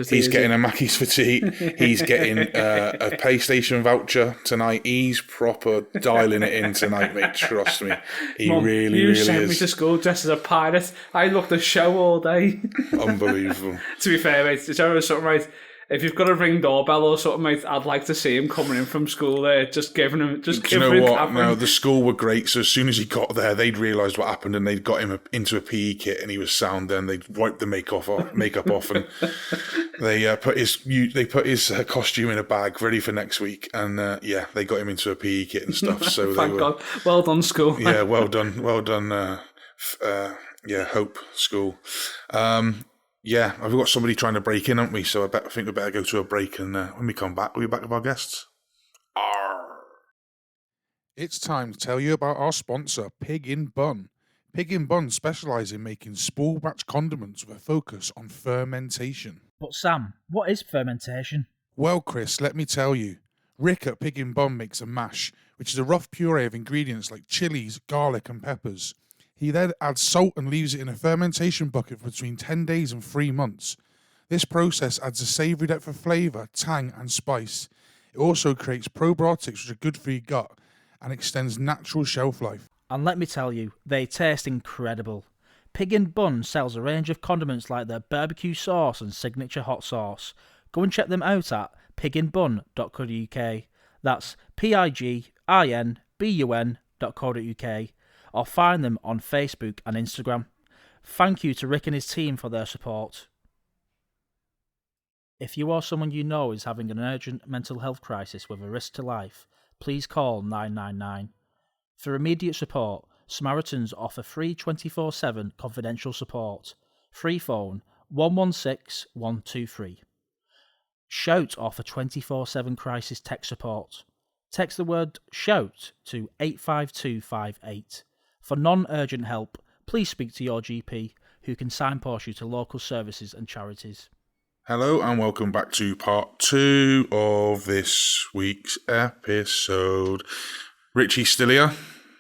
He's getting a Mackey's for tea. He's getting a PlayStation voucher tonight. He's proper dialing it in tonight, mate. Trust me. He Mom, really you is. sent me to school dressed as a pirate. I looked the show all day. Unbelievable. To be fair, mate, is there something right? If you've got a Ring doorbell or something, mate, I'd like to see him coming in from school there, just giving him. Do you know what? No, the school were great. So as soon as he got there, they'd realised what happened, and they'd got him into a PE kit, and he was sound. Then they'd wiped the makeup off, and they put his costume in a bag, ready for next week. And they got him into a PE kit and stuff. So thank God. Well done, school. Yeah, well done. Hope school. Yeah, I've got somebody trying to break in, haven't we? So I think we better go to a break, and when we come back, we'll be back with our guests. Arr. It's time to tell you about our sponsor, Pig in Bun. Pig in Bun specialise in making small batch condiments with a focus on fermentation. But Sam, what is fermentation? Well, Chris, let me tell you. Rick at Pig in Bun makes a mash, which is a rough puree of ingredients like chilies, garlic and peppers. He then adds salt and leaves it in a fermentation bucket for between 10 days and 3 months. This process adds a savoury depth of flavour, tang and spice. It also creates probiotics which are good for your gut and extends natural shelf life. And let me tell you, they taste incredible. Pig in Bun sells a range of condiments like their barbecue sauce and signature hot sauce. Go and check them out at piginbun.co.uk. That's piginbun.co.uk. Or find them on Facebook and Instagram. Thank you to Rick and his team for their support. If you or someone you know is having an urgent mental health crisis with a risk to life, please call 999. For immediate support, Samaritans offer free 24/7 confidential support. Free phone 116 123. Shout offer 24/7 crisis text support. Text the word SHOUT to 85258. For non-urgent help, please speak to your GP, who can signpost you to local services and charities. Hello and welcome back to part 2 of this week's episode. Richie, still here?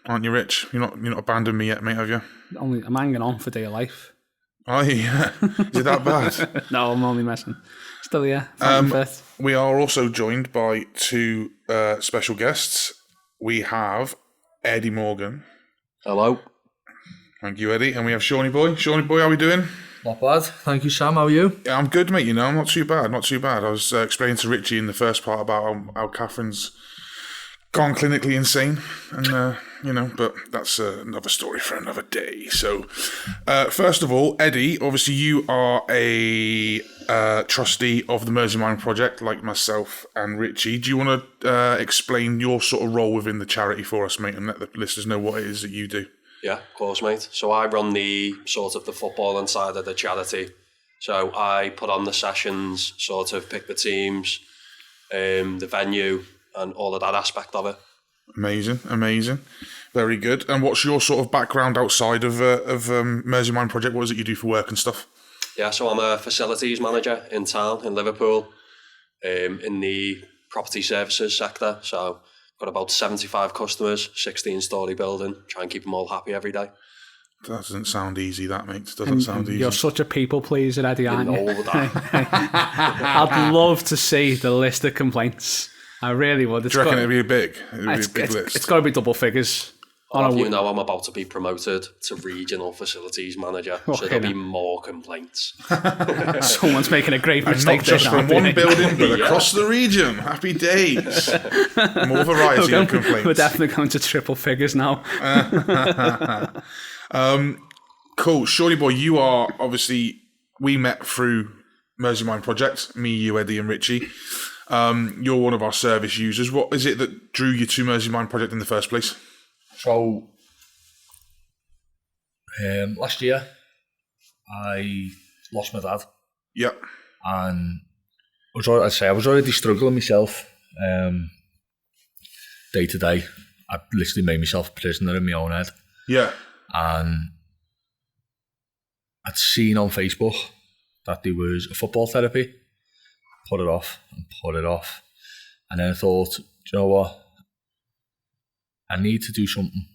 Aren't you, Rich? You're not abandoned me yet, mate, have you? I'm hanging on for dear life. Oh, yeah. Is it that bad? No, I'm only messing. Still here. We are also joined by 2 special guests. We have Eddie Morgan. Hello. Thank you, Eddie. And we have Shawnee Boy. Shawnee Boy, how are we doing? Not bad. Thank you, Sam. How are you? Yeah, I'm good, mate. I'm not too bad. I was explaining to Richie in the first part about how Catherine's gone clinically insane, and but that's another story for another day. So, first of all, Eddie, obviously you are a trustee of the Mersey Mind Project, like myself and Richie. Do you want to explain your sort of role within the charity for us, mate, and let the listeners know what it is that you do? Yeah, of course, mate. So I run the sort of the footballing side of the charity. So I put on the sessions, sort of pick the teams, the venue, and all of that aspect of it. Amazing. Very good. And what's your sort of background outside of Mersey Mind Project? What is it you do for work and stuff? Yeah, so I'm a facilities manager in town, in Liverpool, in the property services sector. So got about 75 customers, 16-storey building, try and keep them all happy every day. Doesn't sound easy, that, mate. Doesn't sound easy. You're such a people pleaser, Eddie, aren't you? That. I'd love to see the list of complaints. I really would. Do you reckon it'd be big? It'd be a big list. It's got to be double figures. I'm about to be promoted to regional facilities manager, so there'll be more complaints. Someone's making a great mistake. Not just from one building, but across the region. Happy days. More variety of complaints. We're definitely going to triple figures now. Cool. Shorty boy, you are obviously, we met through Mersey Mind Project, me, you, Eddie and Richie. You're one of our service users. What is it that drew you to Mersey Mind Project in the first place? So, last year, I lost my dad. Yep. And I was already struggling myself day to day. I literally made myself a prisoner in my own head. Yeah. And I'd seen on Facebook that there was a football therapy. Put it off. And then I thought, do you know what? I need to do something.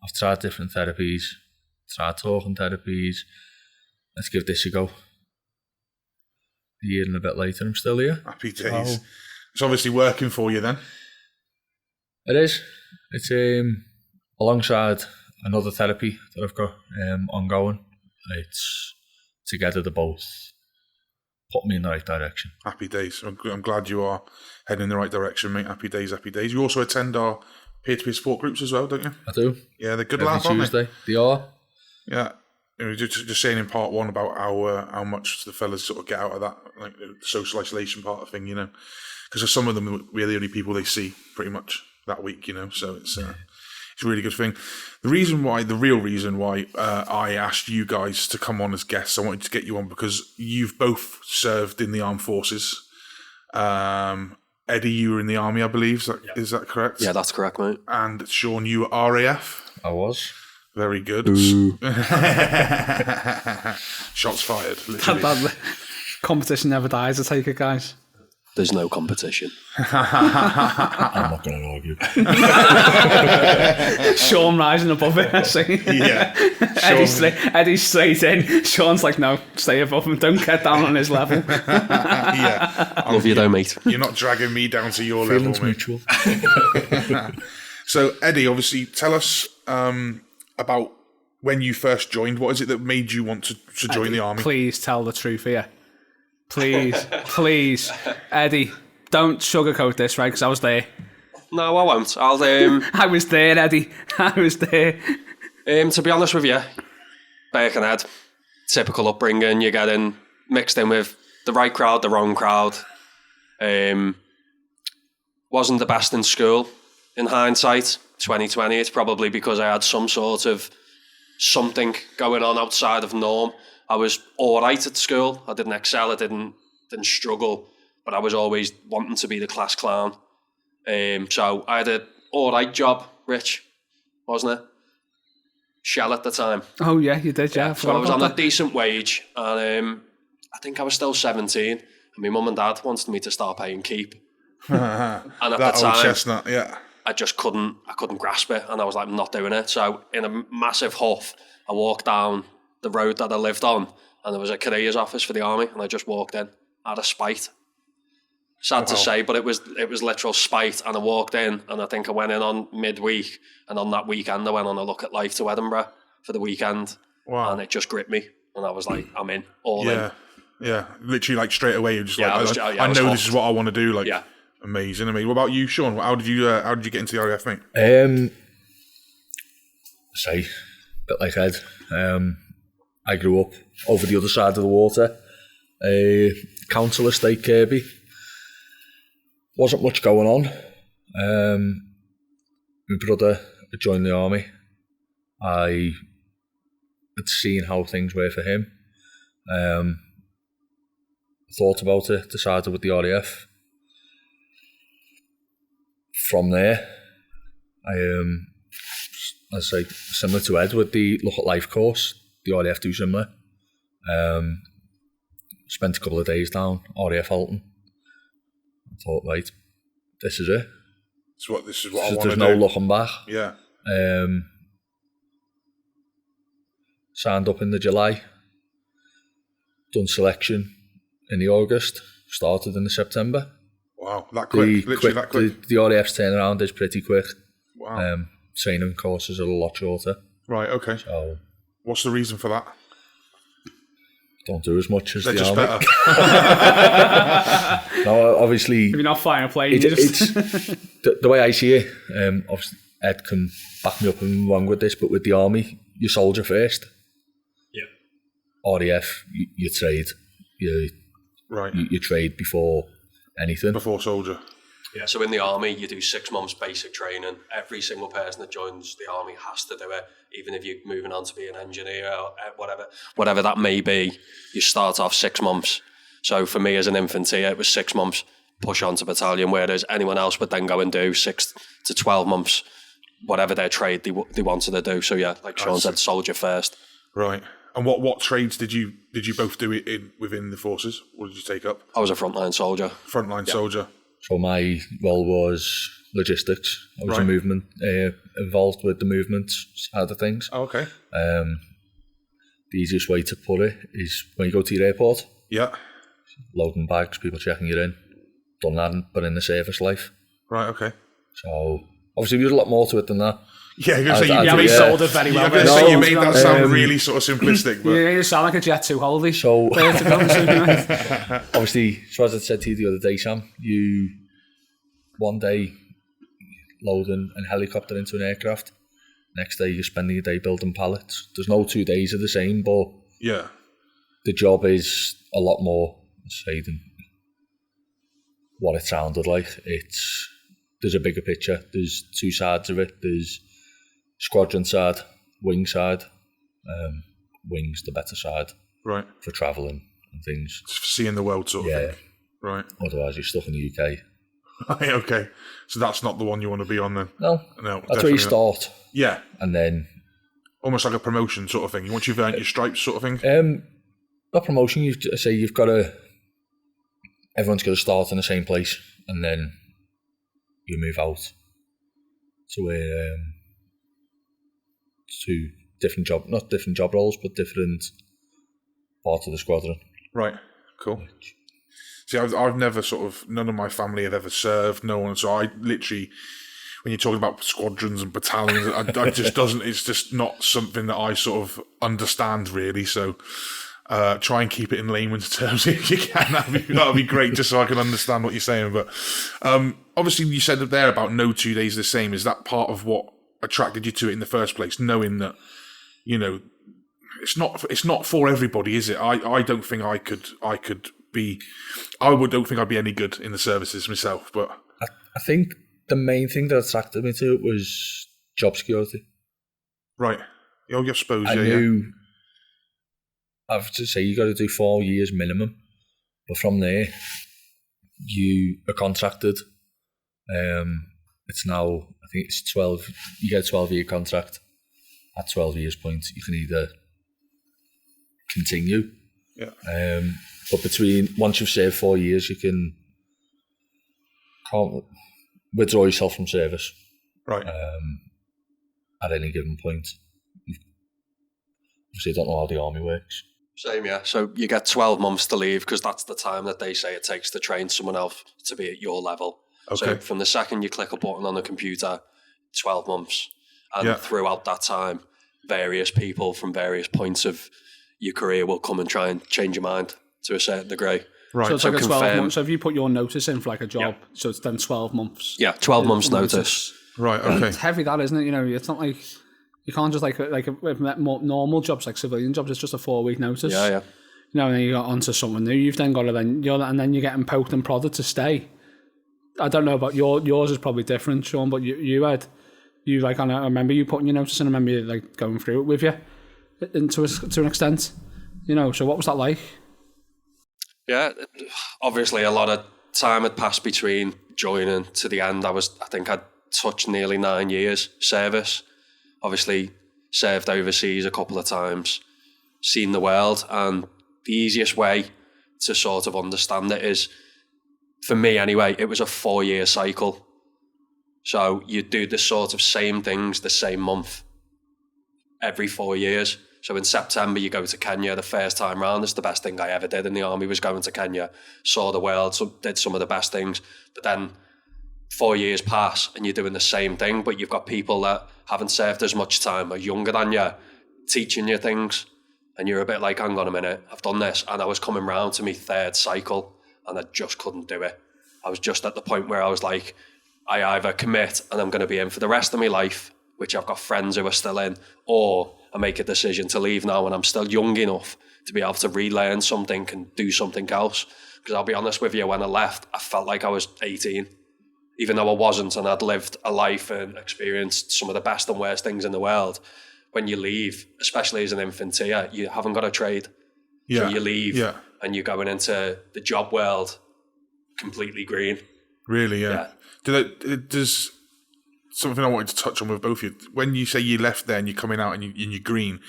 I've tried different therapies, tried talking therapies. Let's give this a go. A year and a bit later, I'm still here. Happy days. It's obviously working for you then. It is. It's alongside another therapy that I've got ongoing. It's together they both put me in the right direction. Happy days. I'm glad you are heading in the right direction, mate. Happy days. You also attend our peer-to-peer support groups as well, don't you? I do. Yeah, they're good Every laugh, aren't Tuesday. They are. Yeah. You know, just saying in part one about how much the fellas sort of get out of that, like the social isolation part of thing, you know, because some of them we're the only people they see pretty much that week, you know. So it's a really good thing. The real reason why I asked you guys to come on as guests, I wanted to get you on because you've both served in the armed forces. Eddie, you were in the army, I believe. Is that correct? Yeah, that's correct, mate. And Sean, you were RAF. I was. Very good. Shots fired. Literally. That competition never dies, I take it, guys. There's no competition. I'm not going to argue. Sean rising above it, I see. Yeah. Eddie's straight in. Sean's like, no, stay above him. Don't get down on his level. Yeah. Love you though, mate. You're not dragging me down to your Feelings level, mate. mutual. So, Eddie, obviously, tell us about when you first joined. What is it that made you want to join the army? Please tell the truth here. Please. Eddie, don't sugarcoat this, right? Because I was there. No, I won't. I'll. I was there, Eddie. I was there. To be honest with you, Birkenhead, typical upbringing. You get mixed in with the right crowd, the wrong crowd. Wasn't the best in school. In hindsight, 2020, it's probably because I had some sort of something going on outside of norm. I was all right at school. I didn't excel. I didn't struggle, but I was always wanting to be the class clown. So I had an all right job, Rich, wasn't it? Shell at the time. Oh yeah, you did. Yeah. So I was on a decent wage, and I think I was still 17. And my mum and dad wanted me to start paying keep. And at That the old time, chestnut, yeah. I just couldn't grasp it, and I was like, I'm not doing it. So in a massive huff, I walked down the road that I lived on, and there was a careers office for the army, and I just walked in out of spite. Sad to say, but it was literal spite, and I walked in, and I think I went in on midweek, and on that weekend I went on a look at life to Edinburgh for the weekend. Wow. And it just gripped me, and I was like, I'm in, all in. Yeah, literally like straight away, you're just Yeah, like, I know this is what I want to do. Like, yeah. Amazing. What about you, Sean? How did you get into the RAF, mate? A bit like Ed. I grew up over the other side of the water. Council estate, Kirby. Wasn't much going on. My brother had joined the army. I had seen how things were for him. Thought about it, decided with the RAF. From there, I say similar to Ed with the Look at Life course, the RAF do similar. Spent a couple of days down RAF Halton. I thought, right, this is it. This is what I want to do. There's no looking back. Yeah. Signed up in the July. Done selection in the August. Started in the September. Wow, that quick. Literally that quick. The RAF's turnaround is pretty quick. Wow. Training courses are a lot shorter. Right, okay. So, what's the reason for that? Don't do as much as They're the just army. better. No, obviously... If you're not flying a plane, it's the way I see it, obviously Ed can back me up and I'm wrong with this, but with the army, you soldier first. Yeah. RAF, you trade. Right. You trade before anything. Before soldier. Yeah, so in the army, you do 6 months basic training. Every single person that joins the army has to do it, even if you're moving on to be an engineer or whatever that may be. You start off 6 months. So for me as an infantier, it was 6 months, push on to battalion, whereas anyone else would then go and do 6 to 12 months, whatever their trade they wanted to do. So yeah, like Sean said, soldier first. Right. And what trades did you both do it within the forces? What did you take up? I was a frontline soldier. Frontline soldier. So my role was logistics. I was involved with the movement side of things. Oh, okay. The easiest way to put it is when you go to your airport. Yeah. Loading bags, people checking you in. Done that, but in the service life. Right, okay. So obviously there's a lot more to it than that. Yeah, you're going to you sold it very well. You're going to say you made that sound really sort of simplistic. But Yeah, you sound like a Jet 2 holiday. So obviously, so as I said to you the other day, Sam, you one day loading a helicopter into an aircraft, next day you're spending a day building pallets. There's no 2 days are the same, but yeah, the job is a lot more, say, than what it sounded like. There's a bigger picture. There's 2 sides of it. There's squadron side, wing side. Wing's the better side, right, for travelling and things. Seeing the world sort of thing. Right. Otherwise, you're stuck in the UK. Right, okay. So that's not the one you want to be on then? No. That's where you start. Yeah. And then... Almost like a promotion sort of thing. Once you've earned your stripes sort of thing? Not promotion, you've got to... Everyone's got to start in the same place and then you move out to to different job, not different job roles, but different parts of the squadron. Right, cool. See, I've never none of my family have ever served, no one, so I literally, when you're talking about squadrons and battalions, I just doesn't, it's just not something that I sort of understand really, so try and keep it in layman's terms if you can, that'd be great, just so I can understand what you're saying, but obviously you said there about no 2 days the same, is that part of what attracted you to it in the first place, knowing that, you know, it's not for everybody, is it? I don't think I don't think I'd be any good in the services myself, but I think the main thing that attracted me to it was job security. Right. Oh, I suppose, I knew, I have to say, you got to do 4 years minimum, but from there, you are contracted. It's now, I think it's 12, you get a 12-year contract. At 12 years point, you can either continue. Yeah. But once you've served 4 years, you can't withdraw yourself from service. Right. At any given point. Obviously, I don't know how the army works. Same, yeah. So you get 12 months to leave because that's the time that they say it takes to train someone else to be at your level. Okay. So from the second you click a button on the computer, 12 months. And throughout that time, various people from various points of your career will come and try and change your mind to a certain degree. Right. So it's So like a 12 confirm- months. So if you put your notice in for like a job, so it's then 12 months. Yeah, 12 months notice. Right. Okay. It's heavy, that, isn't it? You know, it's not like you can't just with more normal jobs, like civilian jobs, it's just a 4-week notice. Yeah, yeah. You know, and then you got onto someone new. You've then got to and then you're getting poked and prodded to stay. I don't know about yours is probably different, Sean, but I remember you putting your notice in. I remember you like going through it with you, to an extent. You know, so what was that like? Yeah, obviously a lot of time had passed between joining to the end. I think I'd touched nearly 9 years service. Obviously served overseas a couple of times, seen the world, and the easiest way to sort of understand it is, for me anyway, it was a 4-year cycle. So you do the sort of same things the same month every 4 years. So in September you go to Kenya the first time round. It's the best thing I ever did in the army, was going to Kenya, saw the world, so did some of the best things. But then 4 years pass and you're doing the same thing, but you've got people that haven't served as much time, are younger than you, teaching you things. And you're a bit like, hang on a minute, I've done this. And I was coming round to my 3rd cycle and I just couldn't do it. I was just at the point where I was like, I either commit and I'm going to be in for the rest of my life, which I've got friends who are still in, or I make a decision to leave now and I'm still young enough to be able to relearn something and do something else. Because I'll be honest with you, when I left, I felt like I was 18, even though I wasn't, and I'd lived a life and experienced some of the best and worst things in the world. When you leave, especially as an infantry, you haven't got a trade. Yeah. So you leave and you're going into the job world completely green. Really, yeah. Does something I wanted to touch on with both of you. When you say you left there and you're coming out and you're green,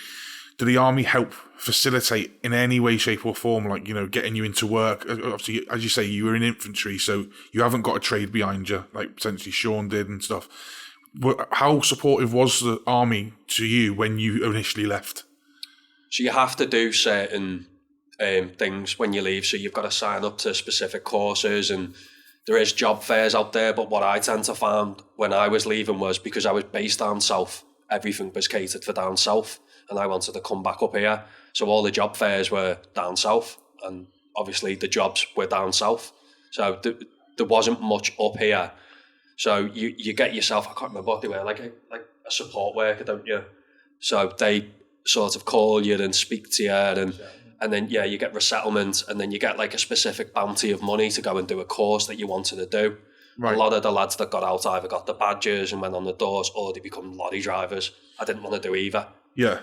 do the army help facilitate in any way, shape or form, like, you know, getting you into work? Obviously, as you say, you were in infantry, so you haven't got a trade behind you, like potentially Sean did and stuff. How supportive was the army to you when you initially left? So you have to do certain things when you leave. So you've got to sign up to specific courses, and there is job fairs out there. But what I tend to find when I was leaving was, because I was based down south, everything was catered for down south, and I wanted to come back up here. So all the job fairs were down south, and obviously the jobs were down south. So there wasn't much up here. So you get yourself, I can't remember what they were, like a support worker, don't you? So they sort of call you and speak to you, and then you get resettlement, and then you get like a specific bounty of money to go and do a course that you wanted to do. Right. A lot of the lads that got out either got the badges and went on the doors, or they become lorry drivers. I didn't want to do either. Yeah.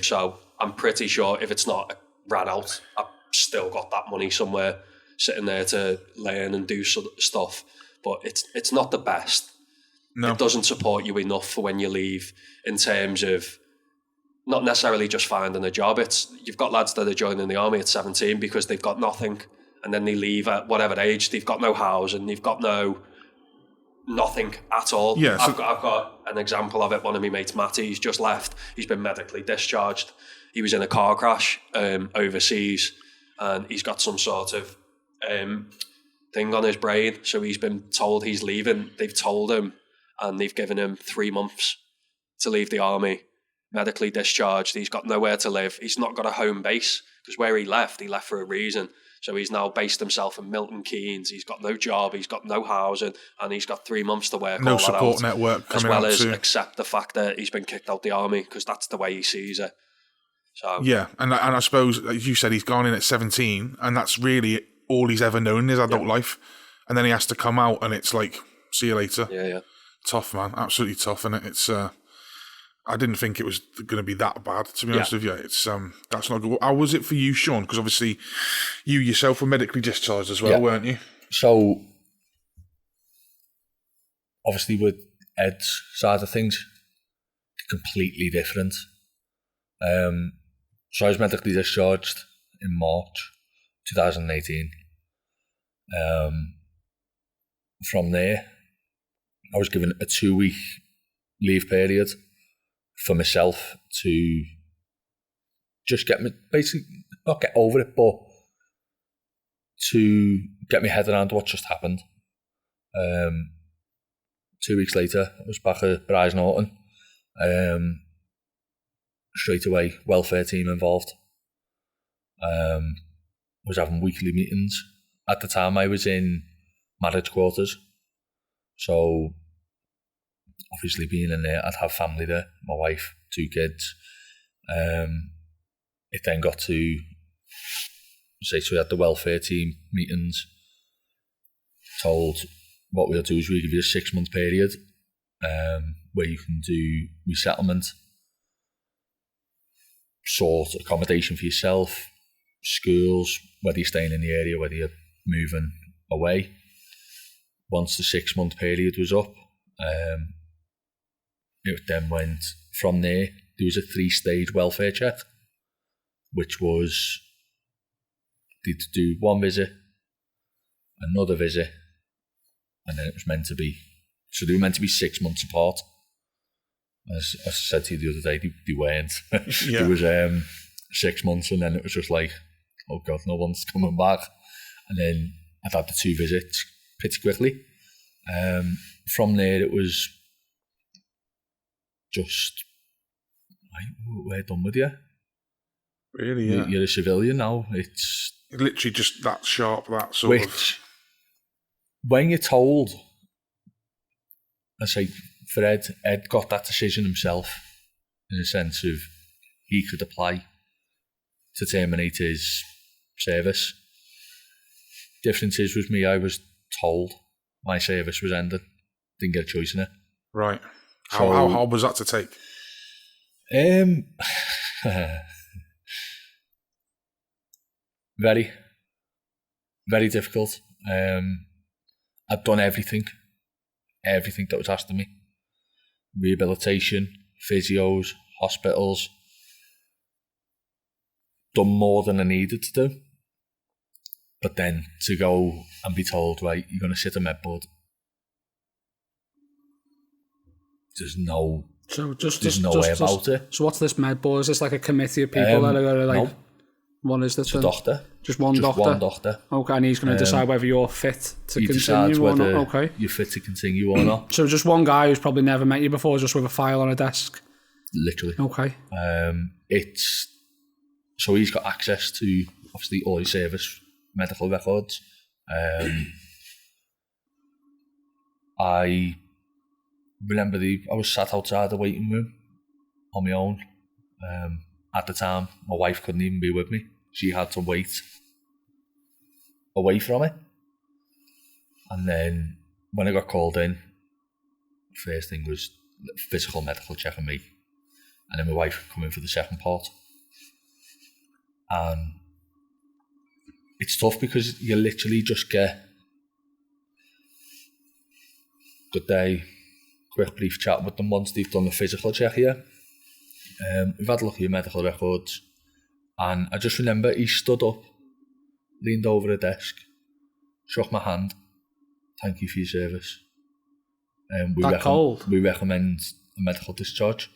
So I'm pretty sure if it's not ran out, I've still got that money somewhere sitting there to learn and do stuff. But it's not the best. No. It doesn't support you enough for when you leave, in terms of not necessarily just finding a job. You've got lads that are joining the army at 17 because they've got nothing, and then they leave at whatever age. They've got no house and they've got nothing at all. Yeah, so I've got an example of it. One of my mates, Matty, he's just left. He's been medically discharged. He was in a car crash overseas, and he's got some sort of thing on his brain, so he's been told he's leaving. They've told him, and they've given him 3 months to leave the army, medically discharged. He's got nowhere to live. He's not got a home base, because where he left for a reason. So he's now based himself in Milton Keynes. He's got no job, he's got no housing, and he's got 3 months to work. No support network coming out, as well as accept the fact that he's been kicked out the army, because that's the way he sees it. So yeah, and I suppose, as you said, he's gone in at 17, and that's really all he's ever known in his adult life. And then he has to come out, and it's like, see you later. Yeah. Tough, man. Absolutely tough. And it's, I didn't think it was going to be that bad, to be honest with you. It's, that's not good. How was it for you, Sean? Because obviously you yourself were medically discharged as well, weren't you? So, obviously with Ed's side of things, completely different. So I was medically discharged in March 2018. From there, I was given a 2-week leave period for myself to just get me, basically, not get over it, but to get my head around what just happened. 2 weeks later, I was back at Bryce Norton. Straight away, welfare team involved. Was having weekly meetings at the time I was in marriage quarters. So obviously being in there, I'd have family there, my wife, 2 kids. It then got to, so we had the welfare team meetings, told what we'll do is we'll give you a 6-month period where you can do resettlement, sort accommodation for yourself, schools, whether you're staying in the area, whether you're moving away. Once the 6-month period was up, it then went from there. There was a 3-stage welfare check, which was they'd do 1 visit, another visit, and then it was meant to be, so they were meant to be 6 months apart. As I said to you the other day, they weren't. Yeah. It was 6 months, and then it was just like, oh God, no one's coming back. And then I'd had the 2 visits pretty quickly. From there, it was just, right, we're done with you. Really, yeah. You're a civilian now. It's Literally just that sharp, that sort of... which, when you're told, I say for Ed got that decision himself in a sense of he could apply to terminate his service. Difference is with me, I was told my service was ended. Didn't get a choice in it. Right. So- How hard was that to take? Very, very difficult. I'd done everything that was asked of me. Rehabilitation, physios, hospitals. Done more than I needed to do. But then to go and be told, right, you're going to sit on med board. There's no way about it. So what's this med board? Is this like a committee of people that are going to like? No. What is this? It's a doctor. Just one doctor. One doctor. Okay, and he's going to decide whether you're fit to He decides continue or whether not. Okay. you're fit to continue or not. So just one guy who's probably never met you before, just with a file on a desk. Literally. Okay. It's so he's got access to obviously all his service medical records. I remember I was sat outside the waiting room on my own. At the time, my wife couldn't even be with me. She had to wait away from it. And then when I got called in, first thing was physical medical check on me. And then my wife come in for the second part. And it's tough because you literally just get good day, quick brief chat with them once they've done the physical check here. We've had a look at your medical records, and I just remember he stood up, leaned over a desk, shook my hand, thank you for your service. Cold? We recommend a medical discharge.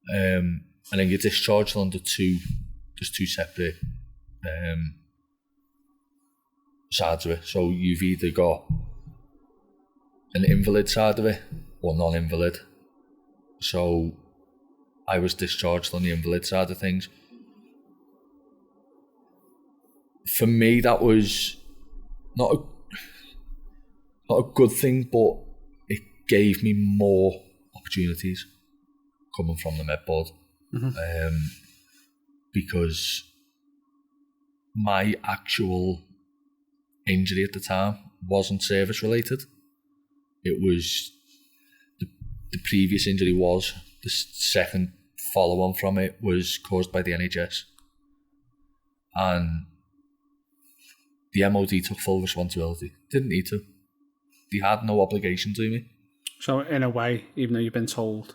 And then you're discharged under there's 2 separate sides of it. So you've either got an invalid side of it or non-invalid. So I was discharged on the invalid side of things. For me, that was not a good thing, but it gave me more opportunities coming from the med board. Because my actual injury at the time wasn't service related. It was the previous injury was. The second follow-on from it was caused by the NHS. And the MOD took full responsibility. Didn't need to. They had no obligation to me. So in a way, even though you've been told,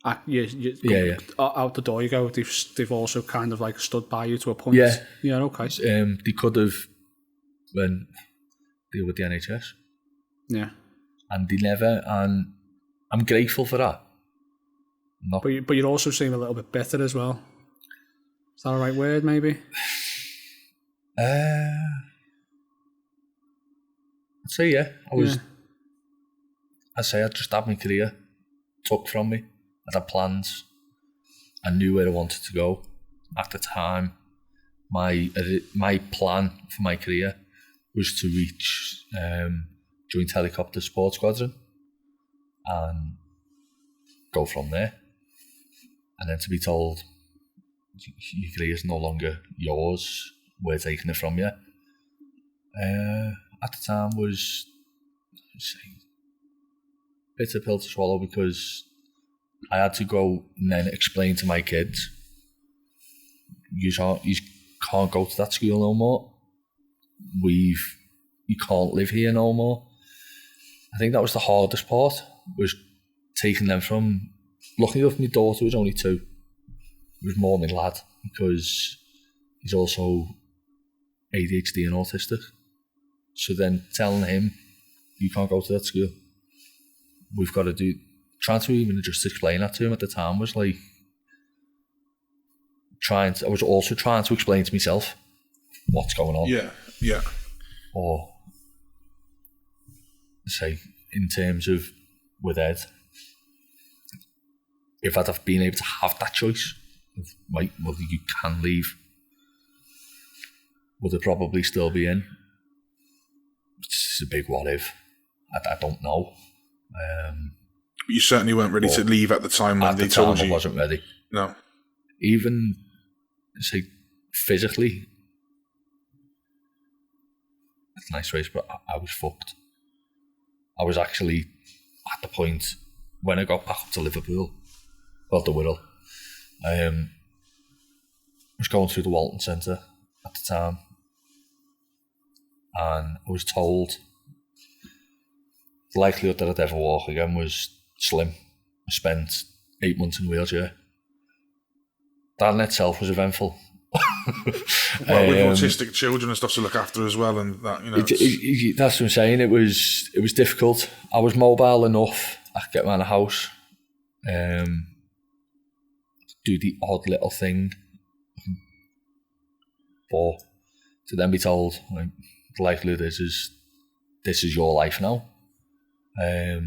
out the door you go, they've also kind of like stood by you to a point. Yeah, okay. They could have deal with the NHS. Yeah. And they never, and I'm grateful for that. But you also seem a little bit bitter as well. Is that a right word, maybe? I'd say yeah. I'd say I just had my career took from me. I had plans. I knew where I wanted to go. At the time, my plan for my career was to reach Joint Helicopter Support Squadron and go from there. And then to be told, your career is no longer yours, we're taking it from you. At the time was a bitter pill to swallow, because I had to go and then explain to my kids, you can't go to that school no more. You can't live here no more. I think that was the hardest part, was taking them from, luckily enough my daughter was only 2. It was more my lad, because he's also ADHD and autistic. So then telling him, you can't go to that school. We've got to trying to even just explain that to him at the time was like, I was also trying to explain to myself what's going on. Yeah. Or say, in terms of with Ed, if I'd have been able to have that choice of, well, you can leave, would it probably still be in? It's a big what if. I don't know. You certainly weren't ready to leave at the time when they told you. I wasn't ready. No. Even, say, physically, it's a nice phrase, but I was fucked. I was actually at the point when I got back up to Liverpool, well, the Wirral, I was going through the Walton Centre at the time, and I was told the likelihood that I'd ever walk again was slim. I spent 8 months in a wheelchair. That in itself was eventful. Well, with autistic children and stuff to look after as well, and that, you know, that's what I'm saying. It was difficult. I was mobile enough. I could get around the house, do the odd little thing, but to then be told, like, the likelihood is this is your life now. I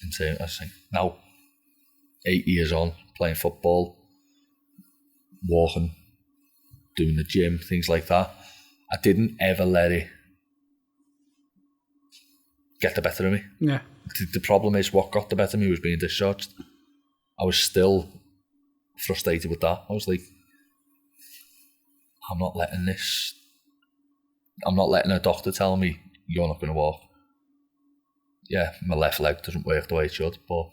think now, 8 years on, playing football, walking, doing the gym, things like that, I didn't ever let it get the better of me. Yeah. The problem is, what got the better of me was being discharged. I was still frustrated with that. I was like, I'm not letting a doctor tell me you're not going to walk. Yeah, my left leg doesn't work the way it should, but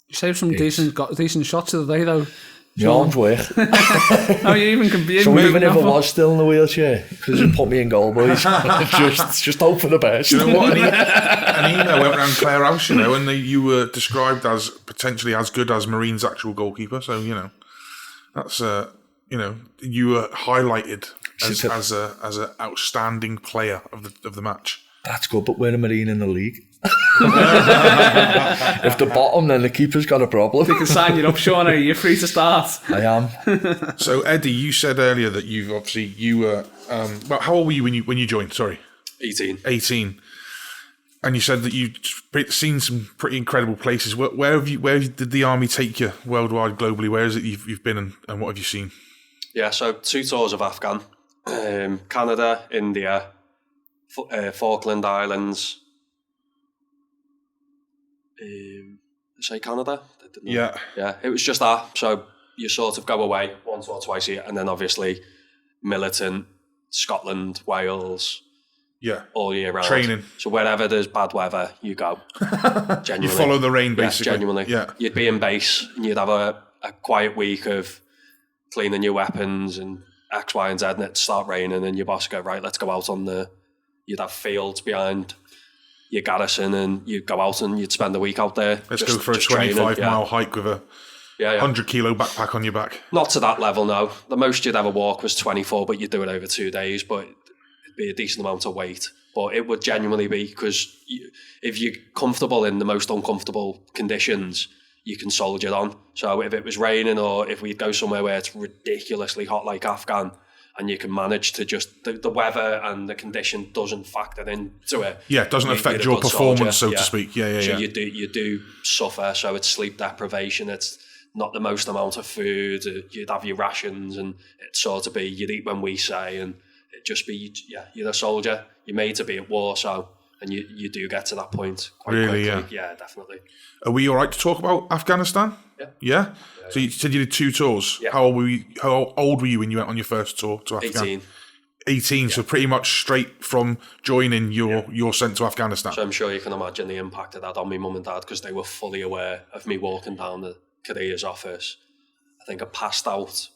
you saved some decent shots of the day, though. My arms work. No, you even can be in. So even if I was still in the wheelchair, because you put me in goal, boys, just hope for the best. You know what? An email went around Clare House, you know, and you were described as potentially as good as Marine's actual goalkeeper. So, you know, that's you know, you were highlighted as an outstanding player of the match. That's good, but we're a Marine in the league. If the bottom, then the keeper's got a problem. They can sign you up, Sean. You're free to start. I am. So, Eddie, you said earlier that you were well, how old were you when you joined? Sorry, 18. And you said that you'd seen some pretty incredible places. Where did the army take you worldwide, globally? Where is it you've been, and what have you seen? Yeah, so 2 tours of Afghan, Canada, India, Falkland Islands. Say Canada? Yeah. Yeah, it was just that. So you sort of go away once or twice a year, and then obviously militant, Scotland, Wales, yeah, all year round. Training. So wherever there's bad weather, you go. Genuinely. You follow the rain, basically. Yeah, genuinely. Yeah. You'd be in base, and you'd have a quiet week of cleaning your weapons and X, Y, and Z, and it'd start raining, and your boss would go, right, let's go out on you'd have fields behind your garrison, and you'd go out and you'd spend the week out there. Let's go for a 25-mile hike with a 100-kilo backpack on your back. Not to that level, no. The most you'd ever walk was 24, but you'd do it over 2 days, but it'd be a decent amount of weight. But it would genuinely be, because if you're comfortable in the most uncomfortable conditions, you can soldier on. So if it was raining, or if we'd go somewhere where it's ridiculously hot like Afghan, and you can manage to just, the weather and the condition doesn't factor into it. Yeah, it doesn't affect your performance, so to speak. Yeah. So you do suffer, so it's sleep deprivation, it's not the most amount of food, you'd have your rations, and it'd sort of be, you'd eat when we say, and it'd just be, you're a soldier, you're made to be at war, so, and you do get to that point quite Really, quickly. Yeah, definitely. Are we all right to talk about Afghanistan? Yeah. Yeah? So you said you did 2 tours. Yeah. How old were you when you went on your first tour to Afghanistan? 18, so pretty much straight from joining, you're sent to Afghanistan. So I'm sure you can imagine the impact of that on my mum and dad, because they were fully aware of me walking down the careers office. I think I passed out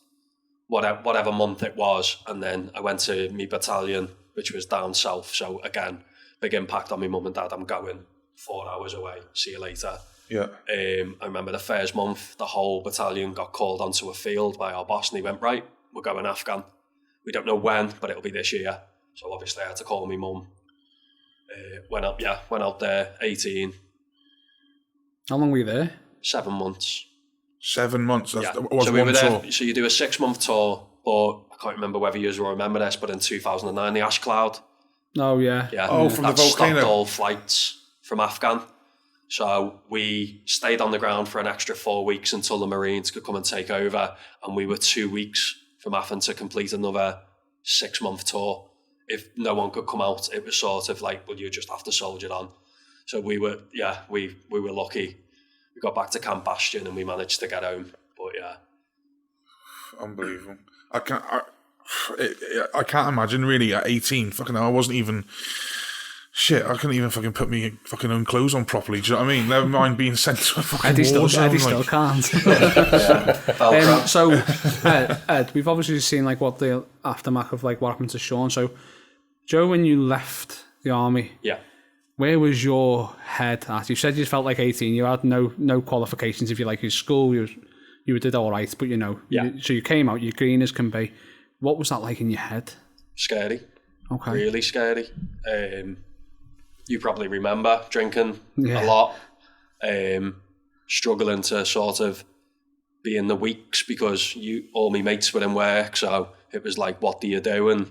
whatever month it was, and then I went to my battalion, which was down south. So again, big impact on my mum and dad. I'm going 4 hours away. See you later. Yeah. I remember the first month, the whole battalion got called onto a field by our boss, and he went, right, we're going Afghan. We don't know when, but it'll be this year. So obviously I had to call my mum. Went out there, 18. How long were you there? 7 months. 7 months. That So was we one were tour. there. So you do a 6-month tour, but I can't remember whether you will remember this, but in 2009, the ash cloud. Oh, yeah. Yeah. Oh, from the that volcano. stopped all flights from Afghan. So we stayed on the ground for an extra 4 weeks until the Marines could come and take over. And we were 2 weeks from having to complete another 6-month tour. If no one could come out, it was sort of like, well, you just have to soldier on. So we were lucky. We got back to Camp Bastion and we managed to get home. But yeah. Unbelievable. I can't imagine really at 18. Fucking hell, I wasn't even... Shit, I couldn't even fucking put me fucking own clothes on properly. Do you know what I mean? Never mind being sent to a fucking war zone. Eddie still can't. So, Ed, we've obviously seen like what the aftermath of like what happened to Sean. So, Joe, when you left the army, where was your head at? You said you felt like 18. You had no qualifications, if you like, in school. You did all right, but so you came out, you're green as can be. What was that like in your head? Scary. Okay. Really scary. You probably remember drinking a lot, struggling to sort of be in the weeks because all my mates were in work, so it was like, what do you do? And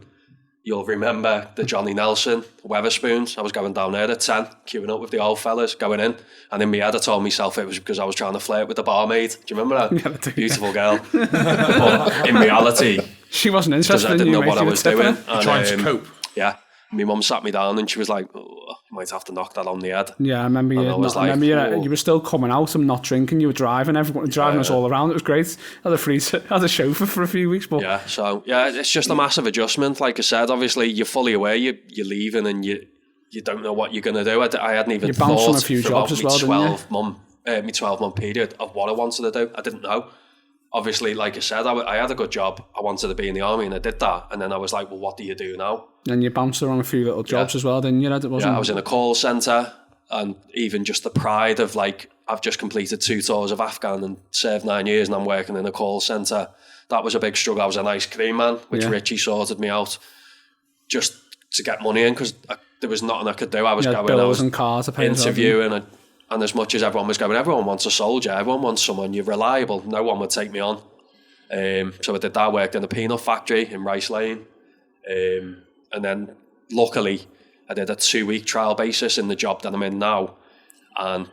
you'll remember the Johnny Nelson Weatherspoons. I was going down there at 10, queuing up with the old fellas, going in, and in my head I told myself it was because I was trying to flirt with the barmaid. Do you remember that? Yeah, Beautiful girl. But in reality, she wasn't interested I in didn't you, know what I was doing. Trying to cope. Yeah. My mum sat me down and she was like, you might have to knock that on the head. Yeah, I remember you. You were still coming out and not drinking. You were driving us all around. It was great. Had a chauffeur for a few weeks. But it's just a massive adjustment. Like I said, obviously you're fully aware you're leaving and you don't know what you're going to do. I hadn't even thought on a few jobs as well, my 12-month period of what I wanted to do. I didn't know. Obviously, like I said, I had a good job. I wanted to be in the army and I did that. And then I was like, well, what do you do now? And you bounced around a few little jobs as well, didn't you? I was in a call centre, and even just the pride of like, I've just completed 2 tours of Afghan and served 9 years and I'm working in a call centre. That was a big struggle. I was an ice cream man, which Richie sorted me out just to get money in because there was nothing I could do. I was going, I was and cars interviewing and as much as everyone was going, everyone wants a soldier, everyone wants someone, you're reliable, no one would take me on. So I did that, worked in a peanut factory in Rice Lane. And then luckily I did a 2-week trial basis in the job that I'm in now. And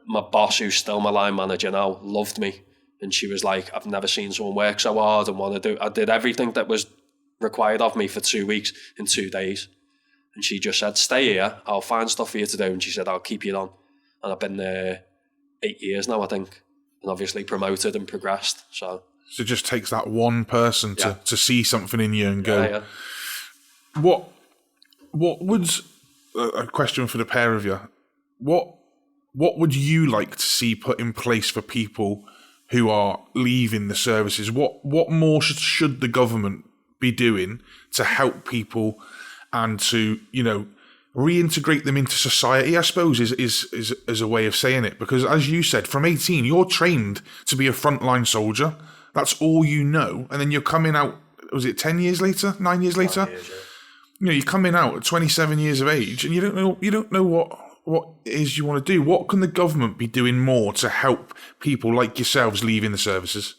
my boss, who's still my line manager now, loved me. And she was like, I've never seen someone work so hard and want to do. I did everything that was required of me for 2 weeks in 2 days. And she just said, stay here, I'll find stuff for you to do. And she said, I'll keep you on. And I've been there 8 years now, I think. And obviously promoted and progressed. So it just takes that one person to see something in you and go, yeah. What would, a question for the pair of you, what would you like to see put in place for people who are leaving the services? What more should the government be doing to help people and to, reintegrate them into society, I suppose, is a way of saying it. Because as you said, from 18, you're trained to be a frontline soldier. That's all you know. And then you're coming out, was it 10 years later, 9 years later? 9 years, yeah. You're coming out at 27 years of age and you don't know what it is you want to do. What can the government be doing more to help people like yourselves leaving the services?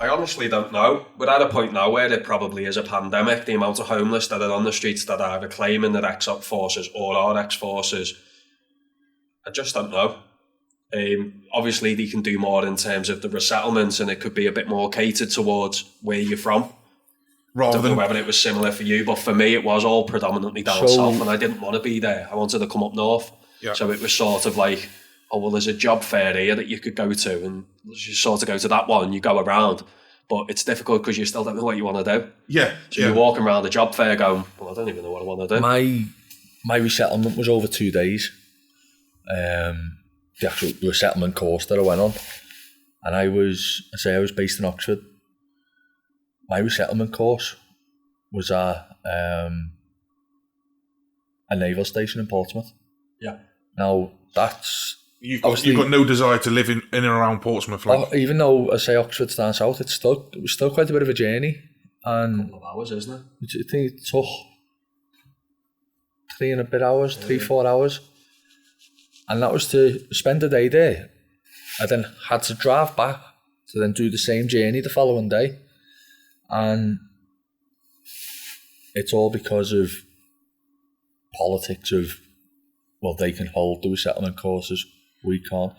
I honestly don't know. We're at a point now where there probably is a pandemic. The amount of homeless that are on the streets that are either claiming they're ex-op forces or are ex-forces, I just don't know. Obviously, they can do more in terms of the resettlements and it could be a bit more catered towards where you're from. Rather don't know than whether it was similar for you, but for me it was all predominantly down south, and I didn't want to be there. I wanted to come up north. Yeah. So it was sort of like, oh well, there's a job fair here that you could go to, and you sort of go to that one, you go around. But it's difficult because you still don't know what you want to do. yeah, So you're walking around the job fair going, well, I don't even know what I want to do. My resettlement was over 2 days. The actual resettlement course that I went on, and I was based in Oxford. My resettlement course was at a naval station in Portsmouth. Yeah. Now that's you've got no desire to live in and around Portsmouth, like. even though I say Oxford's down south, it was still quite a bit of a journey, and A couple of hours, isn't it? I think it took 3 and a bit hours, 3-4 hours, and that was to spend a day there. I then had to drive back to then do the same journey the following day, and it's all because of politics of, well, they can hold the resettlement courses, we can't.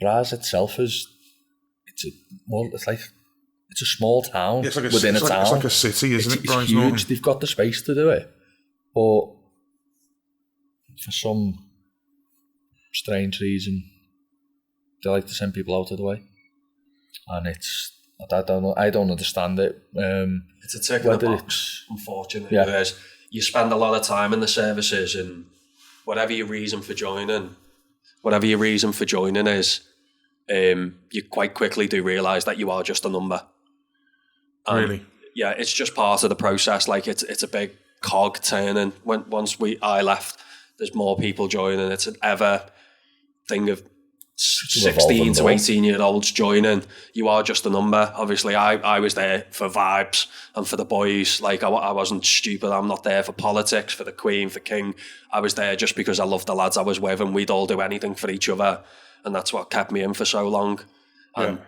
Braz itself it's a small town within a town. It's like a city, isn't it? It's huge. They've got the space to do it, but for some strange reason, they like to send people out of the way, and I don't understand it. It's a tick in the box, unfortunately. Yeah. Whereas you spend a lot of time in the services, and whatever your reason for joining is, you quite quickly do realise that you are just a number. And Really? Yeah, it's just part of the process. Like it's a big cog turning. Once I left, there's more people joining. It's an ever thing of 16 to 18-year-olds joining. You are just a number. Obviously, I was there for vibes and for the boys. Like, I wasn't stupid. I'm not there for politics, for the Queen, for King. I was there just because I loved the lads I was with, and we'd all do anything for each other. And that's what kept me in for so long. And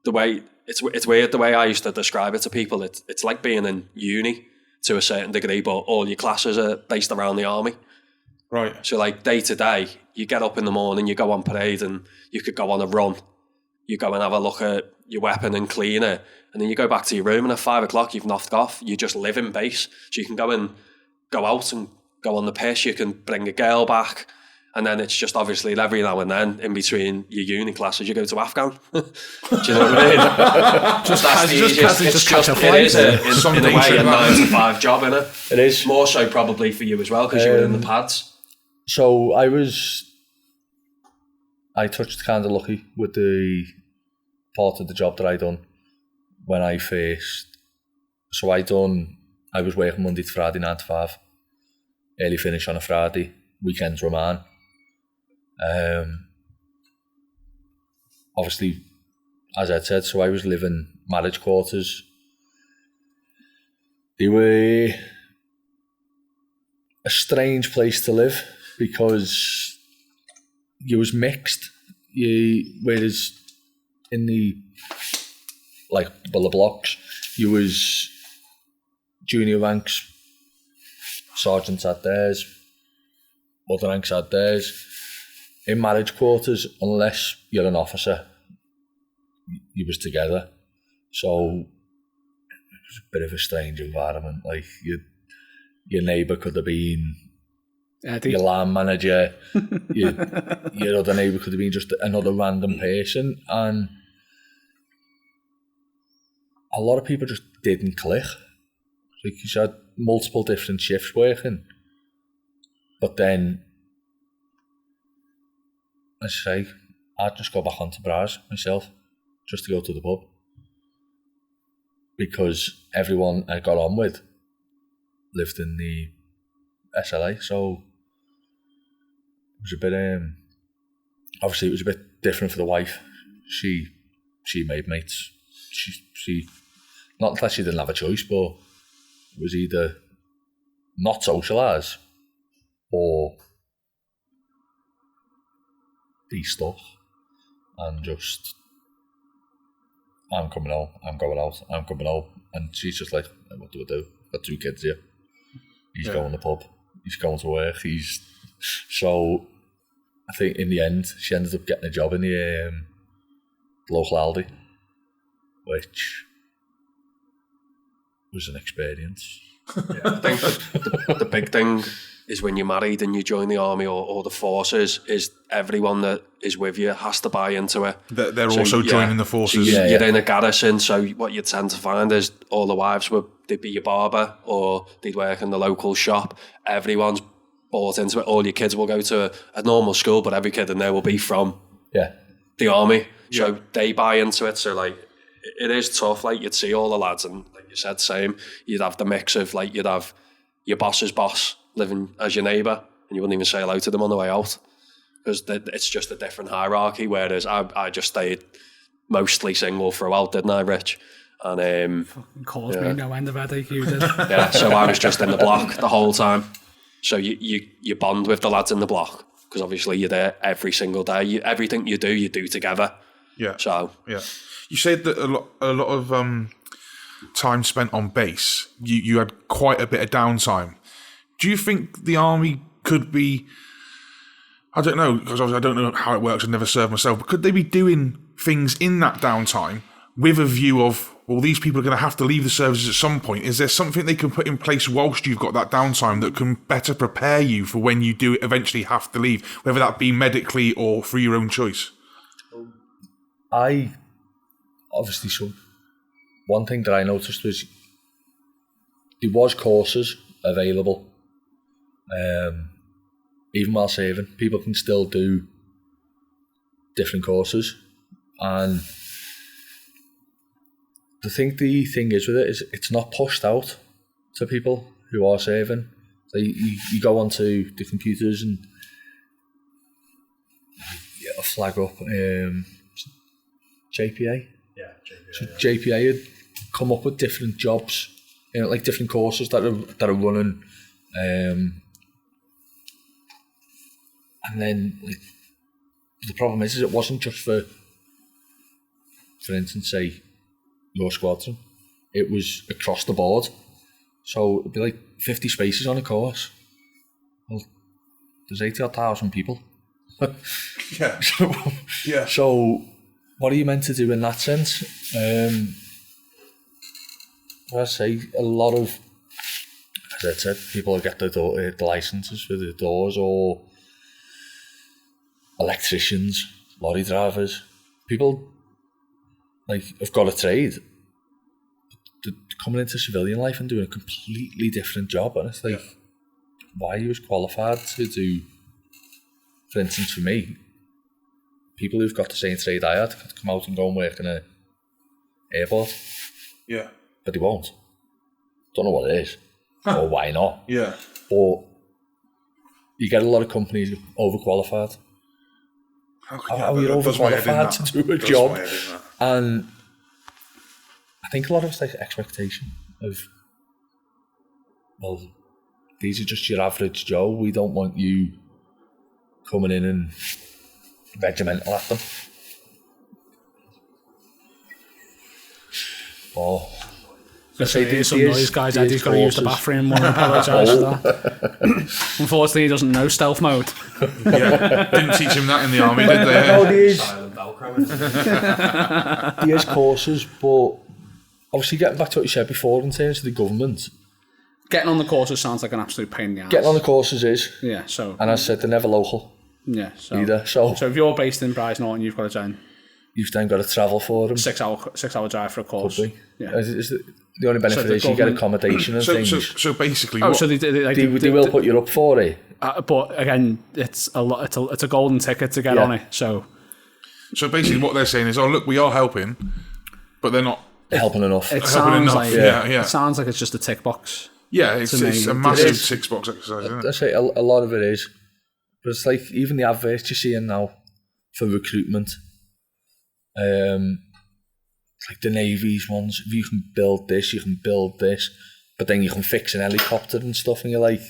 the way, it's weird the way I used to describe it to people. It's like being in uni to a certain degree, but all your classes are based around the army. Right. So like day to day, you get up in the morning, you go on parade, and you could go on a run. You go and have a look at your weapon and clean it, and then you go back to your room, and at 5 o'clock you've knocked off. You just live in base, so you can go out and go on the piss. You can bring a girl back, and then it's just obviously every now and then in between your uni classes you go to Afghan. Do you know what I mean? It is in a way a 9 to 5 job, innit? It is more so probably for you as well because you were in the pads. So I touched kind of lucky with the part of the job that I done when I first. So I was working Monday to Friday 9 to 5, early finish on a Friday, weekends were mine. Obviously, as I said, so I was living marriage quarters. They were a strange place to live because you was mixed. Whereas in the blocks, you was junior ranks, sergeants had theirs, other ranks had theirs. In marriage quarters, unless you're an officer, you was together. So it was a bit of a strange environment. Like your neighbour could have been Eddie. Your line manager, your other neighbour could have been just another random person, and a lot of people just didn't click. Like you had multiple different shifts working, but then I say I'd just go back onto Braz myself just to go to the pub because everyone I got on with lived in the SLA, so it was a bit obviously it was a bit different for the wife. She made mates. She not that she didn't have a choice, but it was either not socialise or be stuck and just I'm coming home, I'm going out, I'm coming home, and she's just like, what do I do? I've got 2 kids here. He's going to the pub. He's going to work. So I think in the end she ended up getting a job in the local Aldi, which was an experience. I think the big thing is when you're married and you join the army or the forces, is everyone that is with you has to buy into it. They're also joining the forces. So you're in a garrison, so what you tend to find is all the wives they'd be your barber or they'd work in the local shop. Everyone's bought into it. All your kids will go to a normal school, but every kid in there will be from the army. So they buy into it. So like, it is tough. Like, you'd see all the lads, and like you said, same. You'd have the mix of, like, you'd have your boss's boss living as your neighbour, and you wouldn't even say hello to them on the way out, because it's just a different hierarchy. Whereas I just stayed mostly single throughout, didn't I, Rich? And fucking caused me no end of headache, you did. so I was just in the block the whole time. So you bond with the lads in the block, because obviously you're there every single day. Everything you do together. Yeah. So you said that a lot of time spent on base. You had quite a bit of downtime. Do you think the army could be? I don't know, because obviously I don't know how it works. I've never served myself, but could they be doing things in that downtime with a view of, well, these people are going to have to leave the services at some point? Is there something they can put in place whilst you've got that downtime that can better prepare you for when you do eventually have to leave, whether that be medically or through your own choice? So one thing that I noticed was there was courses available. Even while serving, people can still do different courses, and the thing is with it is it's not pushed out to people who are serving. So you go onto the computers and a flag up JPA. Yeah, JPA. So JPA had come up with different jobs, like different courses that are running, and then like, the problem is it wasn't just for instance, say your squadron. It was across the board. So it'd be like 50 spaces on a course. Well, there's 80,000 people. Yeah. So what are you meant to do in that sense? I say a lot of, as I said, people get the licenses for the doors, or electricians, lorry drivers. People like have got a trade. They're coming into civilian life and doing a completely different job, and it's like, why are you as qualified to do? For instance, for me, people who've got the same trade I had could come out and go and work in an airport. Yeah. But they won't. Don't know what it is. Or why not. Yeah. But you get a lot of companies overqualified. How are you overqualified to do a job? And I think a lot of it's like expectation of, well, these are just your average Joe. We don't want you coming in and regimental at them. Oh. There's some noise, guys. Eddie's got to use the bathroom. I apologise for that. Unfortunately, he doesn't know stealth mode. Yeah, didn't teach him that in the army, did they? No, there is courses, but obviously getting back to what you said before in terms of the government. Getting on the courses sounds like an absolute pain in the ass. Getting on the courses is. Yeah, so... And as I said, they're never local. Yeah, so... Either, so if you're based in Brize Norton, you've got to join... You've then got to travel for them. 6 hour drive for a course. Could be. Yeah. The only benefit is you get accommodation and things. So basically, so they will put you up for it. But again, it's a lot. It's a golden ticket to get on it. So basically, what they're saying is, oh look, we are helping, but they're not helping enough. It sounds like it sounds like it's just a tick box. Yeah, it's a massive tick box exercise. Isn't it? I say a lot of it is, but it's like even the adverts you're seeing now for recruitment. Like the Navy's ones, if you can build this, you can build this, but then you can fix an helicopter and stuff, and you're like,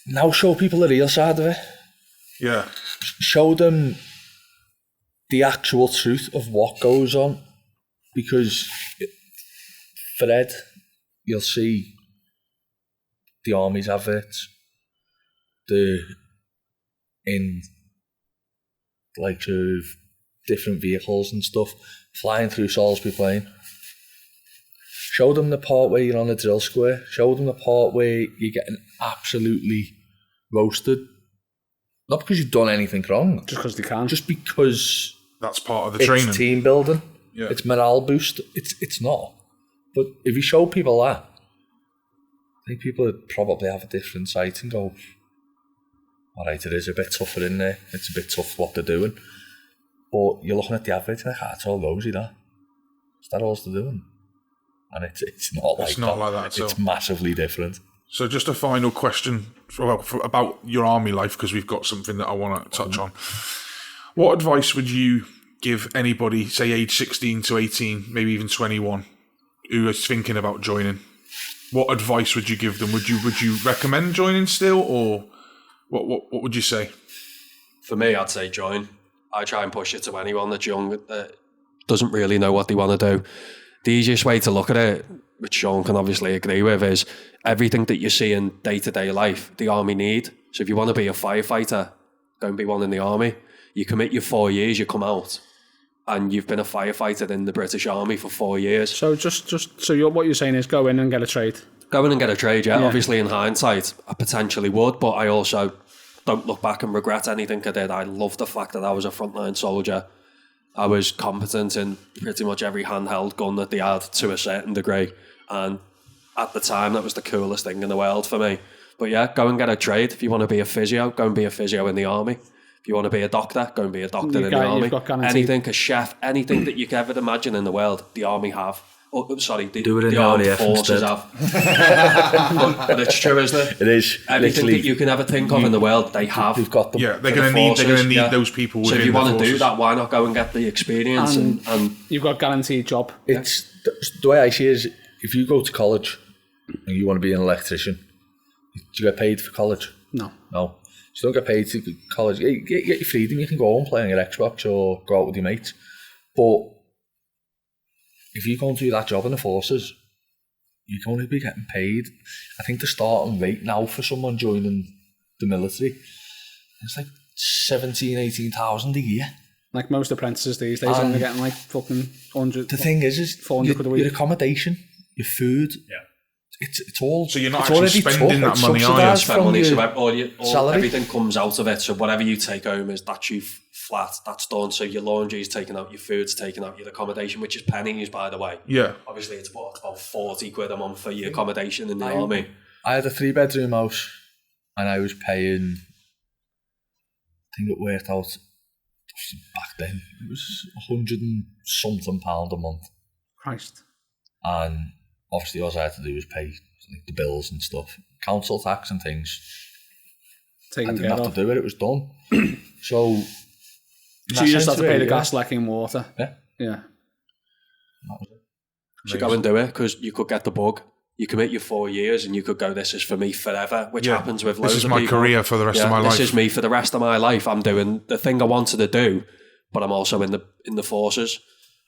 now show people the real side of it. Yeah. Show them the actual truth of what goes on, because for Ed, you'll see the army's adverts, in like different vehicles and stuff, flying through Salisbury Plain. Show them the part where you're on the drill square. Show them the part where you're getting absolutely roasted. Not because you've done anything wrong. Just because they can. Just because That's part of the it's training. team building. Yeah. It's morale boost. It's not. But if you show people that, I think people would probably have a different sight and go, all right, it is a bit tougher in there. It's a bit tough what they're doing. But you're looking at the average and it's all rosy, that. Is that all they're doing? And it's not like that. It's not like that at all. It's massively different. So just a final question about your army life, because we've got something that I want to touch on. What advice would you give anybody, say age 16 to 18, maybe even 21, who is thinking about joining? What advice would you give them? Would you recommend joining still, or what would you say? For me, I'd say join. I try and push it to anyone that's young that doesn't really know what they want to do. The easiest way to look at it, which Sean can obviously agree with, is everything that you see in day-to-day life, the army need. So if you want to be a firefighter, go and be one in the army. You commit your 4 years, you come out, and you've been a firefighter in the British Army for 4 years. So what you're saying is go in and get a trade. Go in and get a trade, yeah. Obviously, in hindsight, I potentially would, but I also don't look back and regret anything I did. I love the fact that I was a frontline soldier. I was competent in pretty much every handheld gun that they had to a certain degree. And at the time, that was the coolest thing in the world for me. But yeah, go and get a trade. If you want to be a physio, go and be a physio in the army. If you want to be a doctor, go and be a doctor in the army. Anything, a chef, anything that you can ever imagine in the world, the army have. Oh, sorry, the armed forces have. but it's true, isn't it? It is. Everything that you can ever think of in the world, they have. You've got them. Yeah, they're going to need those people. So if you want to do that, why not go and get the experience? And you've got a guaranteed job. It's the way I see it is, if you go to college and you want to be an electrician, do you get paid for college? No. So you don't get paid to college. You get your freedom. You can go home playing your Xbox or go out with your mates. But if you go and do that job in the forces, you're going to be getting paid. I think the starting rate now for someone joining the military, it's like 18,000 a year. Like most apprentices these days are only getting like fucking 100. The thing is 400 quid a week. Your accommodation, your food, it's all. So you're not actually spending that money, are you? Spend money, so everything comes out of it. So whatever you take home that's you flat, that's done. So your laundry is taken out, your food's taken out, your accommodation, which is pennies, by the way. Yeah. Obviously, it's about 40 quid a month for your accommodation in the army. I had a 3-bedroom house, and I was paying. I think it worked out back then. It was £100 and something a month. Christ. And obviously, all I had to do was pay like the bills and stuff, council tax and things. I didn't have to do it; it was done. So you just have to pay the gas, electric, and water. Yeah. You should go and do it, because you could get the bug. You commit your 4 years, and you could go, "This is for me forever," which happens with loads of people. This is my career for the rest of my life. This is me for the rest of my life. I'm doing the thing I wanted to do, but I'm also in the forces.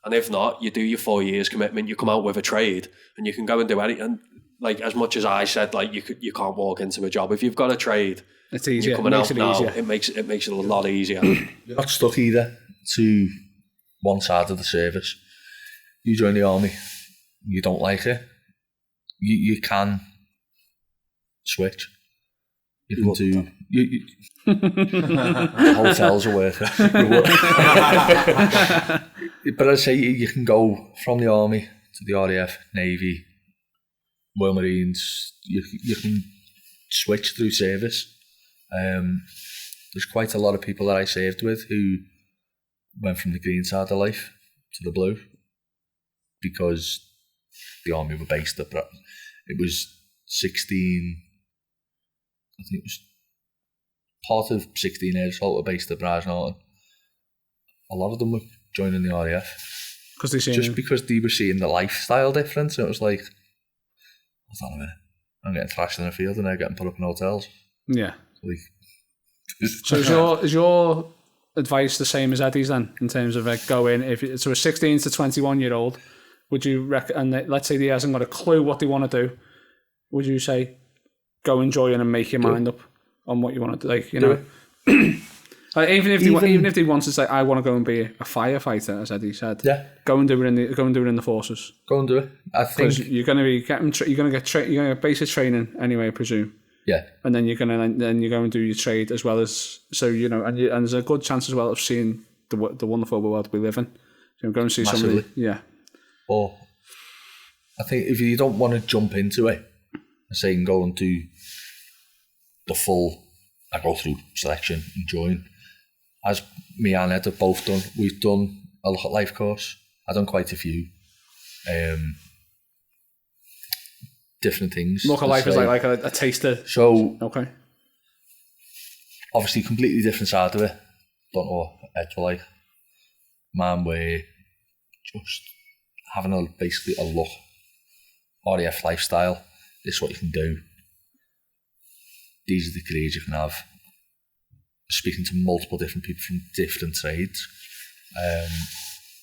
And if not, you do your 4 years commitment, you come out with a trade, and you can go and do anything. And like, as much as I said, like you can't walk into a job. If you've got a trade, it's easier. You're coming out now, it makes it a lot easier. You're not stuck either to one side of the service. You join the army, you don't like it, you can switch. You can do hotels are worth it. But I'd say you can go from the army to the RAF, Navy, Royal Marines. You can switch through service. There's quite a lot of people that I served with who went from the green side of life to the blue because the army were based at it was 16. I think it was part of 16 air assault were based at Brasnorton. A lot of them were joining the RAF because they were seeing the lifestyle difference. And it was like, hold on a minute, I'm getting thrashed in the field and they're getting put up in hotels. Yeah. So is your advice the same as Eddie's then, in terms of going, so a 16 to 21 year old, would you reckon, and let's say he hasn't got a clue what they want to do, would you say go and join and make your mind up on what you want to do? Even if they want to say, I want to go and be a firefighter, as Eddie said, go and do it in the forces. Go and do it. I think you're going to be you're going to get basic training anyway, I presume. Yeah, and then you're go and do your trade as well as and there's a good chance as well of seeing the wonderful world we live in. So go and see somebody. Yeah. Or I think if you don't want to jump into it, I say you can go and do the full. I go through selection and join. As me and Ed have both done, we've done a Look at Life course. I've done quite a few different things. Look at Life is like a taster. So, okay. Obviously, completely different side of it. Don't know what Ed's were like. Man, we're just having basically a look. RAF lifestyle. This is what you can do. These are the careers you can have. Speaking to multiple different people from different trades.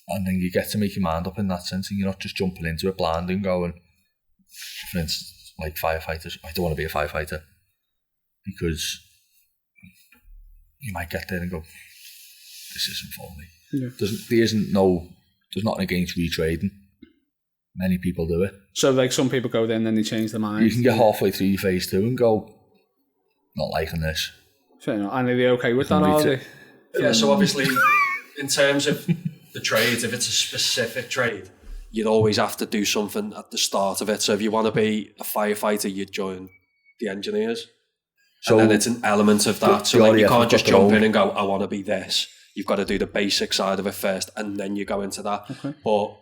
And then you get to make your mind up in that sense, and you're not just jumping into it blind and going, for instance, like firefighters, I don't want to be a firefighter, because you might get there and go, this isn't for me. Yeah. There's nothing against retrading. Many people do it. So like some people go there and then they change their mind. You can get halfway through your phase 2 and go, not liking this. Fair enough. And are they okay with that, are they? Yeah, so obviously, in terms of the trades, if it's a specific trade, you'd always have to do something at the start of it. So if you want to be a firefighter, you'd join the engineers. So and then it's an element of that. So like, you can't just jump in and go, I want to be this. You've got to do the basic side of it first, and then you go into that. Okay. But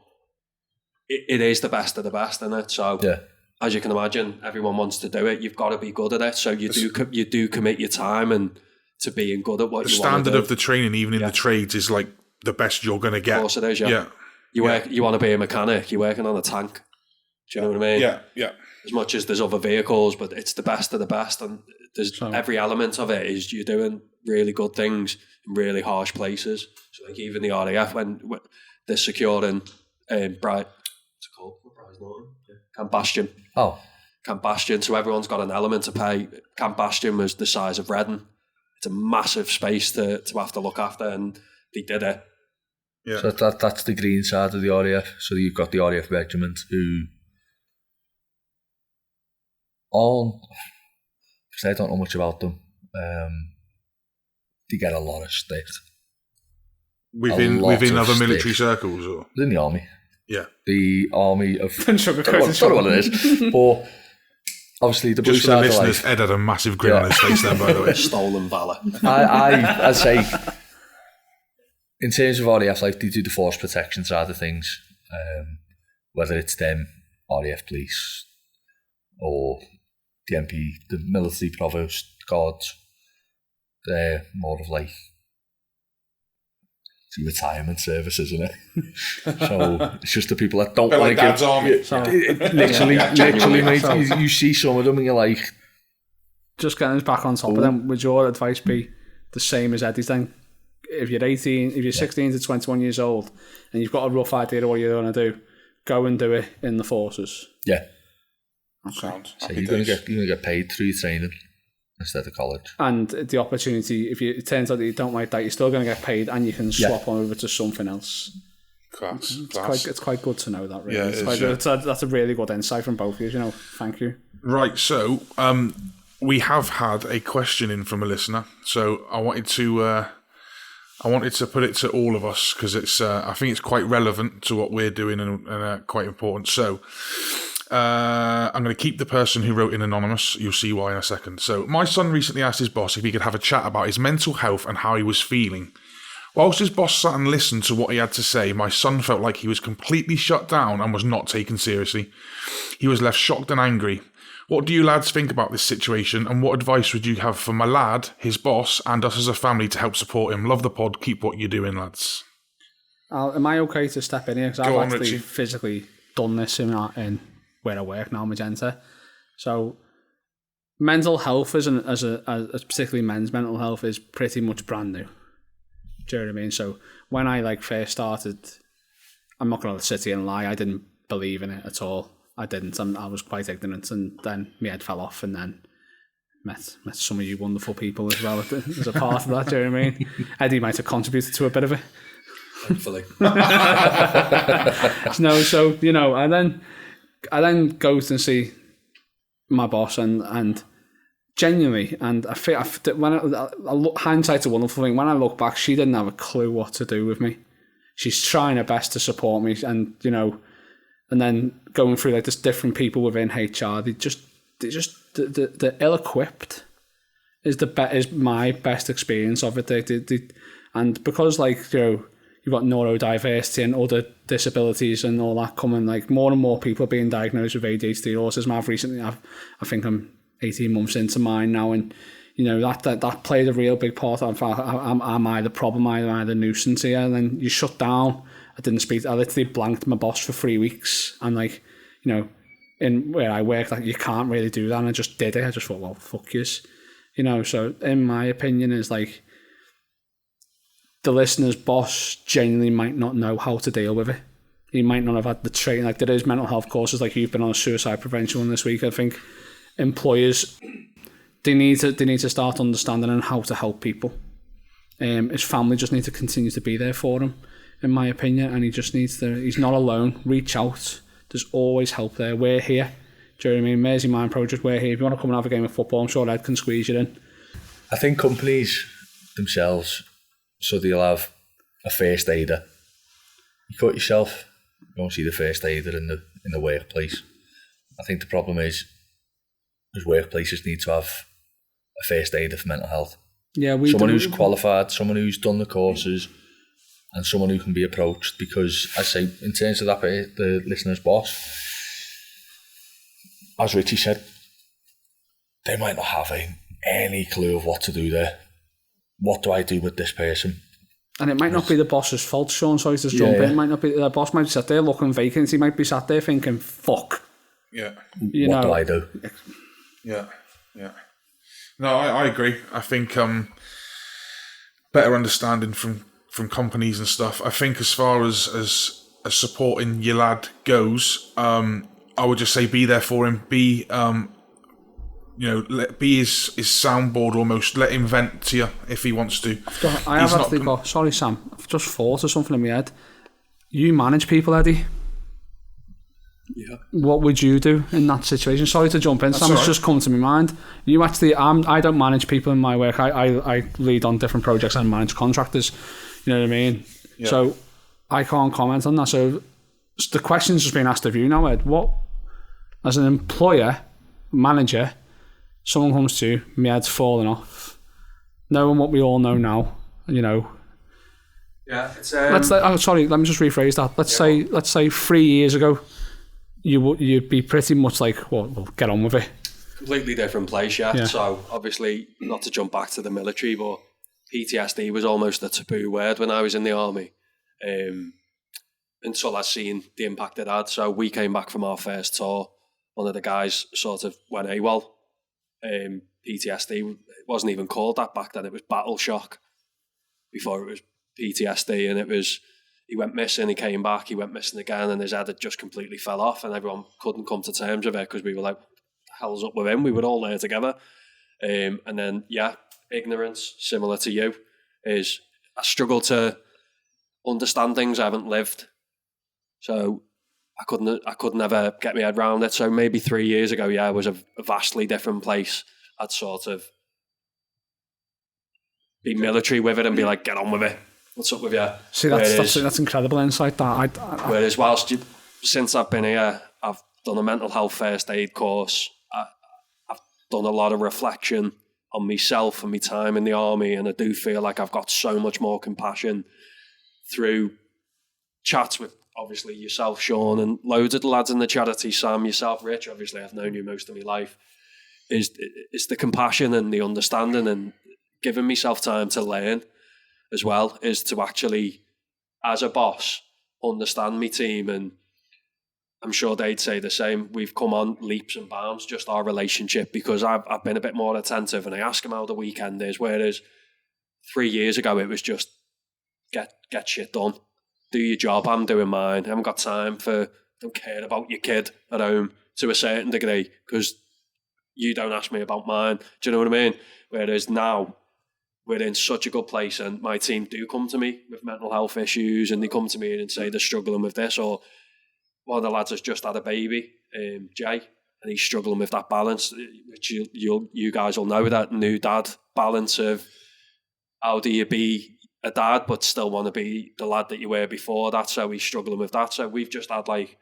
it is the best of the best, isn't it? So as you can imagine, everyone wants to do it. You've got to be good at it. So you do commit your time and to being good at what you want to do. The standard of the training, even in the trades, is like the best you're going to get. Of course it is, yeah. You want to be a mechanic, you're working on a tank. Do you know what I mean? Yeah. As much as there's other vehicles, but it's the best of the best, and there's every element of it is you're doing really good things in really harsh places. So like even the RAF, when they're securing Bright, what's it called? Camp Bastion. Oh. Camp Bastion, so everyone's got an element to pay. Camp Bastion was the size of Reading. It's a massive space to have to look after, and they did it. Yeah. So that's the green side of the RAF. So you've got the RAF regiment who because I don't know much about them, they get a lot of stick. Within other military circles? Or? Within the army. Yeah. The army of... I don't know what it is. But obviously the blue just for the side of listeners, life... Ed had a massive grin on his face then, by the way. Stolen valour. I'd say, in terms of RAF life, they do the force protection side of things. Whether it's them, RAF police, or the MP, the military provost guards, they're more of like retirement service, isn't it? So it's just the people that don't want to Dad's army. Literally, mate. You see some of them and you're like... Just getting us back on top of them, would your advice be the same as Eddie's then? If you're 16 to 21 years old and you've got a rough idea of what you're going to do, go and do it in the forces. Yeah. Okay. So you're going to get paid through your training instead of college. And the opportunity, if it turns out that you don't like that, you're still going to get paid and you can swap on over to something else. Class. It's quite good to know that, really. Yeah, that's a really good insight from both of you, Thank you. Right, so we have had a question in from a listener. So I wanted to put it to all of us because it's I think it's quite relevant to what we're doing and quite important. So I'm going to keep the person who wrote in anonymous. You'll see why in a second. So my son recently asked his boss if he could have a chat about his mental health and how he was feeling. Whilst his boss sat and listened to what he had to say, my son felt like he was completely shut down and was not taken seriously. He was left shocked and angry. What do you lads think about this situation, and what advice would you have for my lad, his boss, and us as a family to help support him? Love the pod. Keep what you're doing, lads. Am I okay to step in here? Because I've actually Richie. physically done this in where I work now, Magenta. So mental health, as particularly men's mental health, is pretty much brand new. Do you know what I mean? So when I first started, I'm not going to sit here and lie, I didn't believe in it at all. I didn't. I was quite ignorant, and then my head fell off, and then met some of you wonderful people as well as a part of that. Do you know what I mean? Eddie might have contributed to a bit of it. Hopefully. No, so I then go and see my boss and genuinely, and I think hindsight's a wonderful thing. When I look back, she didn't have a clue what to do with me. She's trying her best to support me, and and then going through like this different people within HR, they're ill-equipped is my best experience of it. And because you've got neurodiversity and other disabilities and all that coming, like more and more people are being diagnosed with ADHD, autism. I think I'm 18 months into mine now, and that played a real big part. Am I the problem? Am I the nuisance here? And then you shut down. I literally blanked my boss for 3 weeks, and in where I work, you can't really do that. And I just did it. I just thought, well, fuck yous. So in my opinion is the listener's boss genuinely might not know how to deal with it. He might not have had the training. There is mental health courses, you've been on a suicide prevention one this week. I think employers, they need to start understanding and how to help people. His family just need to continue to be there for him, in my opinion, and he's not alone. Reach out. There's always help there. We're here. Do you know what I mean? Mersey Mind Project, we're here. If you want to come and have a game of football, I'm sure Ed can squeeze you in. I think companies themselves, so they'll have a first aider. You cut yourself, you won't see the first aider in the workplace. I think the problem is workplaces need to have a first aider for mental health. Yeah, someone who's qualified, someone who's done the courses, and someone who can be approached. Because I say, in terms of that, the listener's boss, as Richie said, they might not have any clue of what to do there. What do I do with this person? And it might not be the boss's fault, Sean. Sorry to jump in. It might not be. The boss might be sat there looking vacant. He might be sat there thinking, "Fuck." Yeah. What do I do? Yeah. No, I agree. I think better understanding from companies and stuff. I think as far as supporting your lad goes, I would just say be there for him. Be be his soundboard almost. Let him vent to you if he wants to. Sorry, Sam. I've just thought of something in my head. You manage people, Eddie. Yeah. What would you do in that situation? Sorry to jump in, Sam. It's just come to my mind. You actually, I don't manage people in my work. I lead on different projects and manage contractors. You know what I mean? Yeah. So I can't comment on that. So the question's just been asked of you now, Ed. What, as an employer, manager, someone comes to you, my head's falling off, knowing what we all know now, Yeah, it's let me just rephrase that. Let's say 3 years ago, you'd be pretty much like, well, get on with it. Completely different place, yeah. So obviously, not to jump back to the military, but PTSD was almost a taboo word when I was in the army, until I seen the impact it had. So we came back from our first tour. One of the guys sort of went AWOL. PTSD wasn't even called that back then. It was battle shock before it was PTSD, and he went missing, he came back, he went missing again, and his head had just completely fell off, and everyone couldn't come to terms with it because we were like, what the hell's up with him? We were all there together. And then, ignorance, similar to you, is I struggle to understand things I haven't lived. So I couldn't ever get my head around it. So maybe 3 years ago, it was a vastly different place. I'd sort of be military with it and be like, get on with it. What's up with you? See, that's incredible insight. Whereas since I've been here, I've done a mental health first aid course. I've done a lot of reflection on myself and my time in the army, and I do feel like I've got so much more compassion through chats with obviously yourself, Sean, and loads of the lads in the charity, Sam, yourself, Rich. Obviously, I've known you most of my life. Is the compassion and the understanding and giving myself time to learn as well, is to actually, as a boss, understand my team. And I'm sure they'd say the same. We've come on leaps and bounds, just our relationship, because I've been a bit more attentive and I ask them how the weekend is, whereas 3 years ago it was just get shit done. Do your job, I'm doing mine. I haven't got time don't care about your kid at home to a certain degree, because you don't ask me about mine. Do you know what I mean? Whereas now, we're in such a good place, and my team do come to me with mental health issues, and they come to me and say they're struggling with this, or one of the lads has just had a baby, Jay, and he's struggling with that balance, which you guys will know, that new dad balance of how do you be a dad but still want to be the lad that you were before that. So he's struggling with that. So we've just had like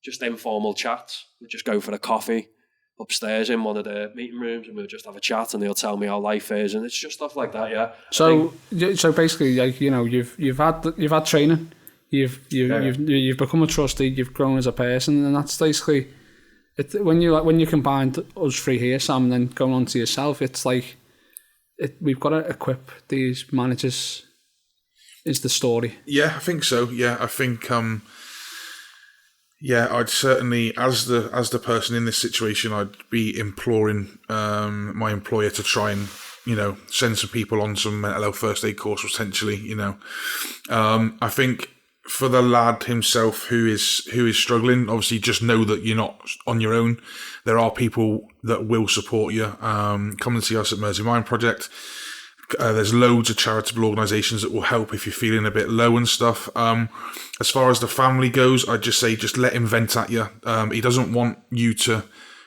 just informal chats. We just go for a coffee upstairs in one of the meeting rooms, and we'll just have a chat, and he'll tell me how life is, and it's just stuff like that. Yeah. So basically, like, you know, you've had training, you've become a trustee, you've grown as a person, and that's basically it. When you combine us three here, Sam, and then going on to yourself, it's like we've got to equip these managers. Is the story? Yeah, I think so. Yeah, I think. Yeah, I'd certainly, as the person in this situation, I'd be imploring my employer to try and, you know, send some people on some mental health first aid course potentially. You know, I think for the lad himself who is struggling, obviously just know that you're not on your own. There are people that will support you. Come and see us at Mersey Mind Project. There's loads of charitable organisations that will help if you're feeling a bit low and stuff. As far as the family goes, I'd just say just let him vent at you. He doesn't want you to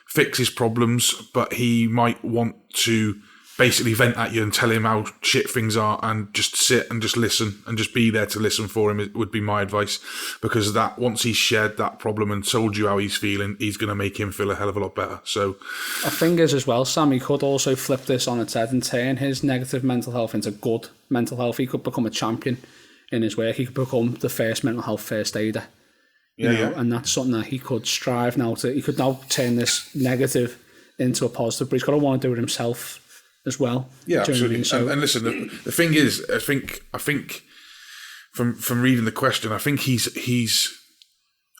fix his problems, but he might want to basically vent at you and tell him how shit things are, and just sit and just listen and just be there to listen for him. It would be my advice, because that once he's shared that problem and told you how he's feeling, he's going to make him feel a hell of a lot better. So I think as well, Sam, he could also flip this on its head and turn his negative mental health into good mental health. He could become a champion in his work. He could become the first mental health first aider. You know, and that's something that he could strive now to. He could now turn this negative into a positive, but he's got to want to do it himself as well. Yeah, absolutely. So, and listen, the thing is, I think from reading the question, I think he's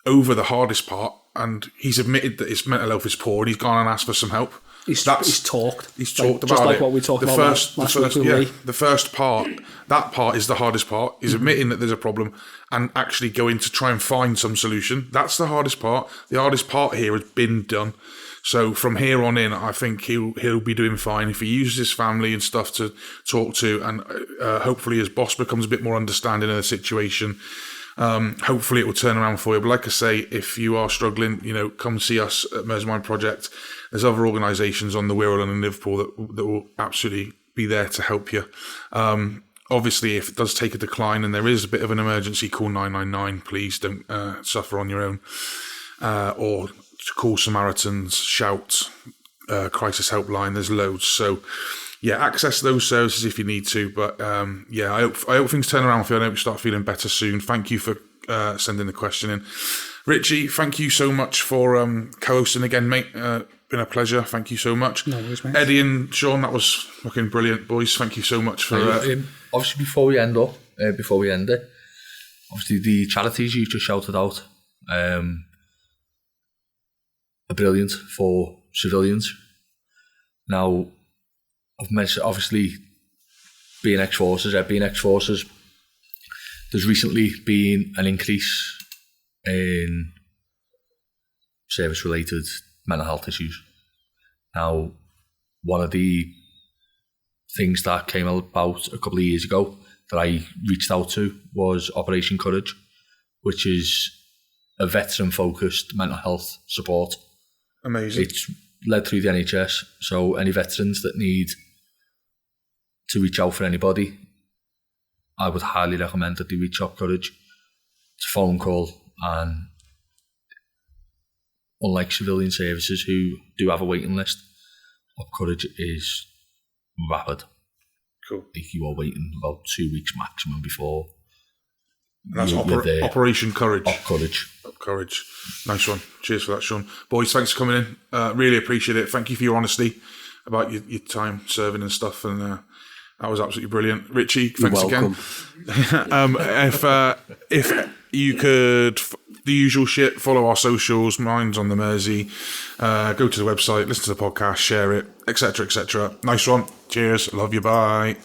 over the hardest part, and he's admitted that his mental health is poor, and he's gone and asked for some help. He's talked about just like it. What we talked about last week. The first part, that part is the hardest part. Is admitting that there's a problem and actually going to try and find some solution. That's the hardest part. The hardest part here has been done. So from here on in, I think he'll be doing fine if he uses his family and stuff to talk to, and hopefully his boss becomes a bit more understanding of the situation. Hopefully it will turn around for you. But like I say, if you are struggling, you know, come see us at Mersey Mind Project. There's other organisations on the Wirral and in Liverpool that will absolutely be there to help you. Obviously, if it does take a decline and there is a bit of an emergency, call 999. Please don't suffer on your own. Or call Samaritans, shout, crisis helpline. There's loads. So, yeah, access those services if you need to. But yeah, I hope things turn around for you. I hope you start feeling better soon. Thank you for sending the question in. Richie, thank you so much for co-hosting again, mate. Been a pleasure. Thank you so much. No worries, mate. Eddie and Sean, that was fucking brilliant, boys. Thank you so much for. Obviously, before we end it, obviously the charities you just shouted out are brilliant for civilians. Now, I've mentioned obviously being ex-forces. There's recently been an increase in service-related mental health issues. Now, one of the things that came about a couple of years ago that I reached out to was Operation Courage, which is a veteran-focused mental health support. Amazing. It's led through the NHS, so any veterans that need to reach out for anybody, I would highly recommend that they reach out Courage. It's a phone call, and unlike civilian services who do have a waiting list, Up Courage is rapid. Cool. Like you are waiting about 2 weeks maximum before. That's Operation Courage. Up Courage. Up Courage. Nice one. Cheers for that, Sean. Boys, thanks for coming in. Really appreciate it. Thank you for your honesty about your time serving and stuff. And that was absolutely brilliant. Richie, thanks again. If you could, the usual shit, follow our socials. Mine's on the Mersey. Go to the website, listen to the podcast, share it, etc., etc. Nice one. Cheers. Love you. Bye.